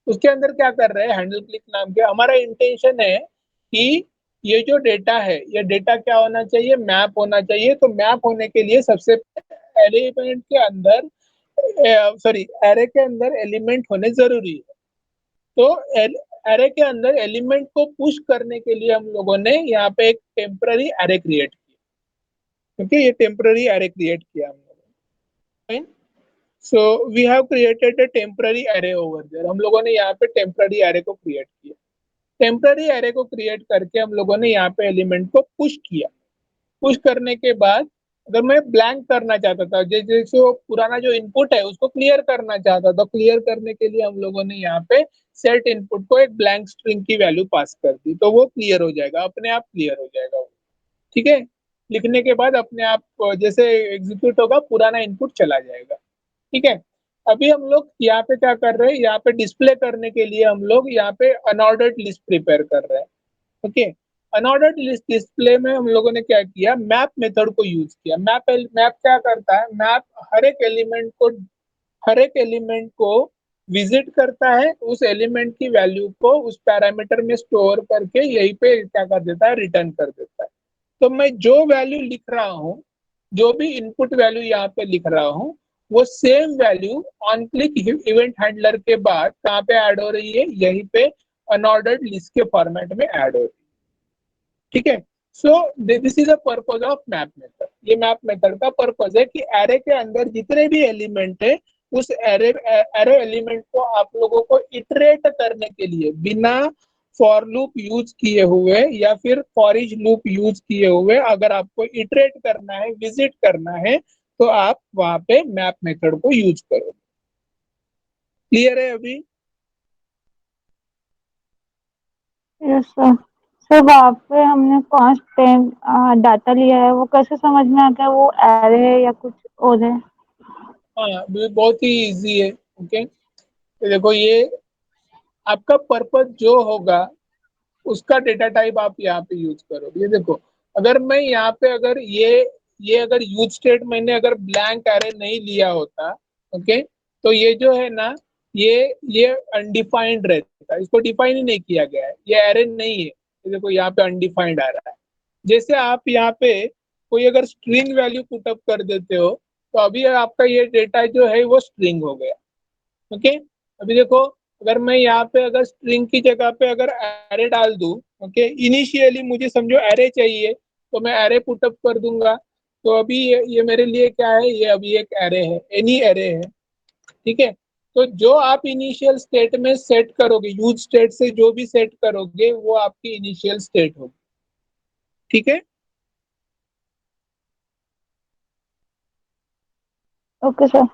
Speaker 1: उसके अंदर क्या कर रहे हैं, हैंडल क्लिक नाम के, हमारा इंटेंशन है कि ये जो डेटा है, ये डेटा क्या होना चाहिए, मैप होना चाहिए। तो मैप होने के लिए सबसे एलिमेंट के अंदर सॉरी एरे के अंदर एलिमेंट होने जरूरी है। तो एरे के अंदर एलिमेंट को पुश करने के लिए हम लोगों ने यहाँ पे एक टेम्पररी एरे क्रिएट किया, क्योंकि ये टेम्पररी एरे क्रिएट किया हम लोगों ने। So we have created a temporary array over there. हम लोगों ने यहाँ पे टेम्पररी एरे को क्रिएट किया। टेम्पररी एरे को क्रिएट करके हम लोगों ने यहाँ पे एलिमेंट को पुश किया। पुश करने के बाद अगर मैं ब्लैंक करना चाहता था, जैसे वो पुराना जो इनपुट है उसको क्लियर करना चाहता था, क्लियर करने के लिए हम लोगों ने यहाँ पे सेट इनपुट को एक ब्लैंक स्ट्रिंग की वैल्यू पास कर दी, तो वो क्लियर हो जाएगा, अपने आप क्लियर हो जाएगा वो। ठीक है, लिखने के बाद अपने आप जैसे एग्जीक्यूट होगा पुराना इनपुट चला जाएगा। ठीक है, अभी हम लोग यहाँ पे क्या कर रहे हैं, यहाँ पे डिस्प्ले करने के लिए हम लोग यहाँ पे अनऑर्डर्ड लिस्ट प्रिपेयर कर रहे हैं। ओके, अनऑर्डर्ड लिस्ट डिस्प्ले में हम लोगों ने क्या किया, मैप मेथड को यूज किया। मैप क्या करता है, मैप हर एक एलिमेंट को विजिट करता है, उस एलिमेंट की वैल्यू को उस पैरामीटर में स्टोर करके यहीं पे क्या कर देता है, रिटर्न कर देता है। तो मैं जो वैल्यू लिख रहा हूँ, जो भी इनपुट वैल्यू यहाँ पे लिख रहा हूँ, वो same value on click event handler के बाद कहाँ पे ऐड हो रही है, यहीं पे अनऑर्डर्ड लिस्ट के फॉर्मेट में ऐड हो रही है। ठीक है, सो this is a purpose of map method. ये मैप मेथड का पर्पस है कि एरे के अंदर जितने भी एलिमेंट है उस एरे एरे एलिमेंट को आप लोगों को इटरेट करने के लिए बिना फॉर लूप यूज किए हुए या फिर फॉर ईच लूप यूज किए हुए अगर आपको इटरेट करना है, विजिट करना है, तो आप वहां पे मैप मेथड को यूज करो। क्लियर है अभी?
Speaker 5: Yes sir. सर वहाँ पे हमने कॉन्स्ट टाइम डाटा लिया है, वो कैसे समझ में आता है वो एरे है या कुछ और है?
Speaker 1: हाँ, बहुत ही इजी है। ओके, तो देखो ये आपका पर्पस जो होगा उसका डेटा टाइप आप यहाँ पे यूज करो। ये देखो, अगर मैं यहाँ पे अगर ये अगर यूज स्टेट मैंने अगर ब्लैंक एरे नहीं लिया होता, ओके, तो ये जो है ना, ये अनडिफाइंड रहता, इसको डिफाइन ही नहीं किया गया है, ये एरे नहीं है। ये देखो यहाँ पे अनडिफाइंड आ रहा है। जैसे आप यहाँ पे कोई अगर स्ट्रिंग वैल्यू पुटअप कर देते हो, तो अभी आपका ये डेटा जो है वो स्ट्रिंग हो गया। ओके, अभी देखो, अगर मैं यहाँ पे अगर स्ट्रिंग की जगह पे अगर एरे डाल दूं, ओके, इनिशियली मुझे समझो एरे चाहिए, तो मैं एरे पुटअप कर दूंगा। तो अभी ये मेरे लिए क्या है, ये अभी एक एरे है, एनी एरे है। ठीक है, तो जो आप इनिशियल स्टेट में सेट करोगे, यूज स्टेट से जो भी सेट करोगे वो आपकी इनिशियल स्टेट होगी। ठीक है,
Speaker 5: ओके सर।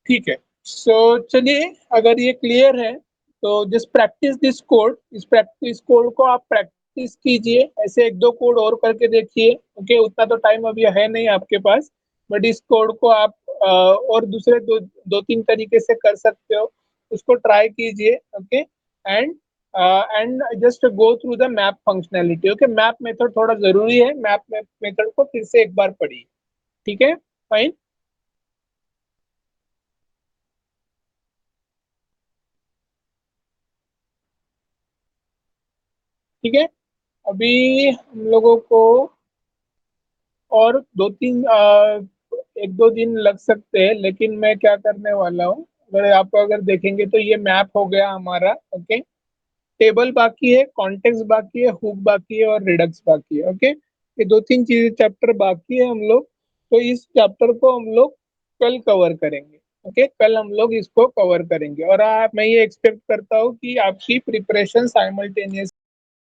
Speaker 1: ठीक है। सो चलिए, अगर ये क्लियर है तो जस्ट प्रैक्टिस दिस कोड। इस प्रैक्टिस कोड को आप प्रैक्टिस कीजिए, ऐसे एक दो कोड और करके देखिए। ओके, उतना तो टाइम अभी है नहीं आपके पास, बट इस कोड को आप और दूसरे दो तीन तरीके से कर सकते हो, उसको ट्राई कीजिए। Okay, and and just go through the map functionality. Okay, map method थोड़ा जरूरी है, मैप मेथड को फिर से एक बार पढ़िए। ठीक है, फाइन। ठीक है, अभी हम लोगों को और दो तीन एक दो दिन लग सकते हैं, लेकिन मैं क्या करने वाला हूँ, अगर आप अगर देखेंगे तो ये मैप हो गया हमारा। ओके, टेबल बाकी है, कॉन्टेक्स्ट बाकी है, हुक बाकी है और रिडक्स बाकी है। ओके, ये दो तीन चीजें चैप्टर बाकी है हम लोग, तो इस चैप्टर को हम लोग कल कवर करेंगे। ओके, कल हम लोग इसको कवर करेंगे और मैं ये एक्सपेक्ट करता हूँ कि आपकी प्रिपरेशन साइमल्टेनियस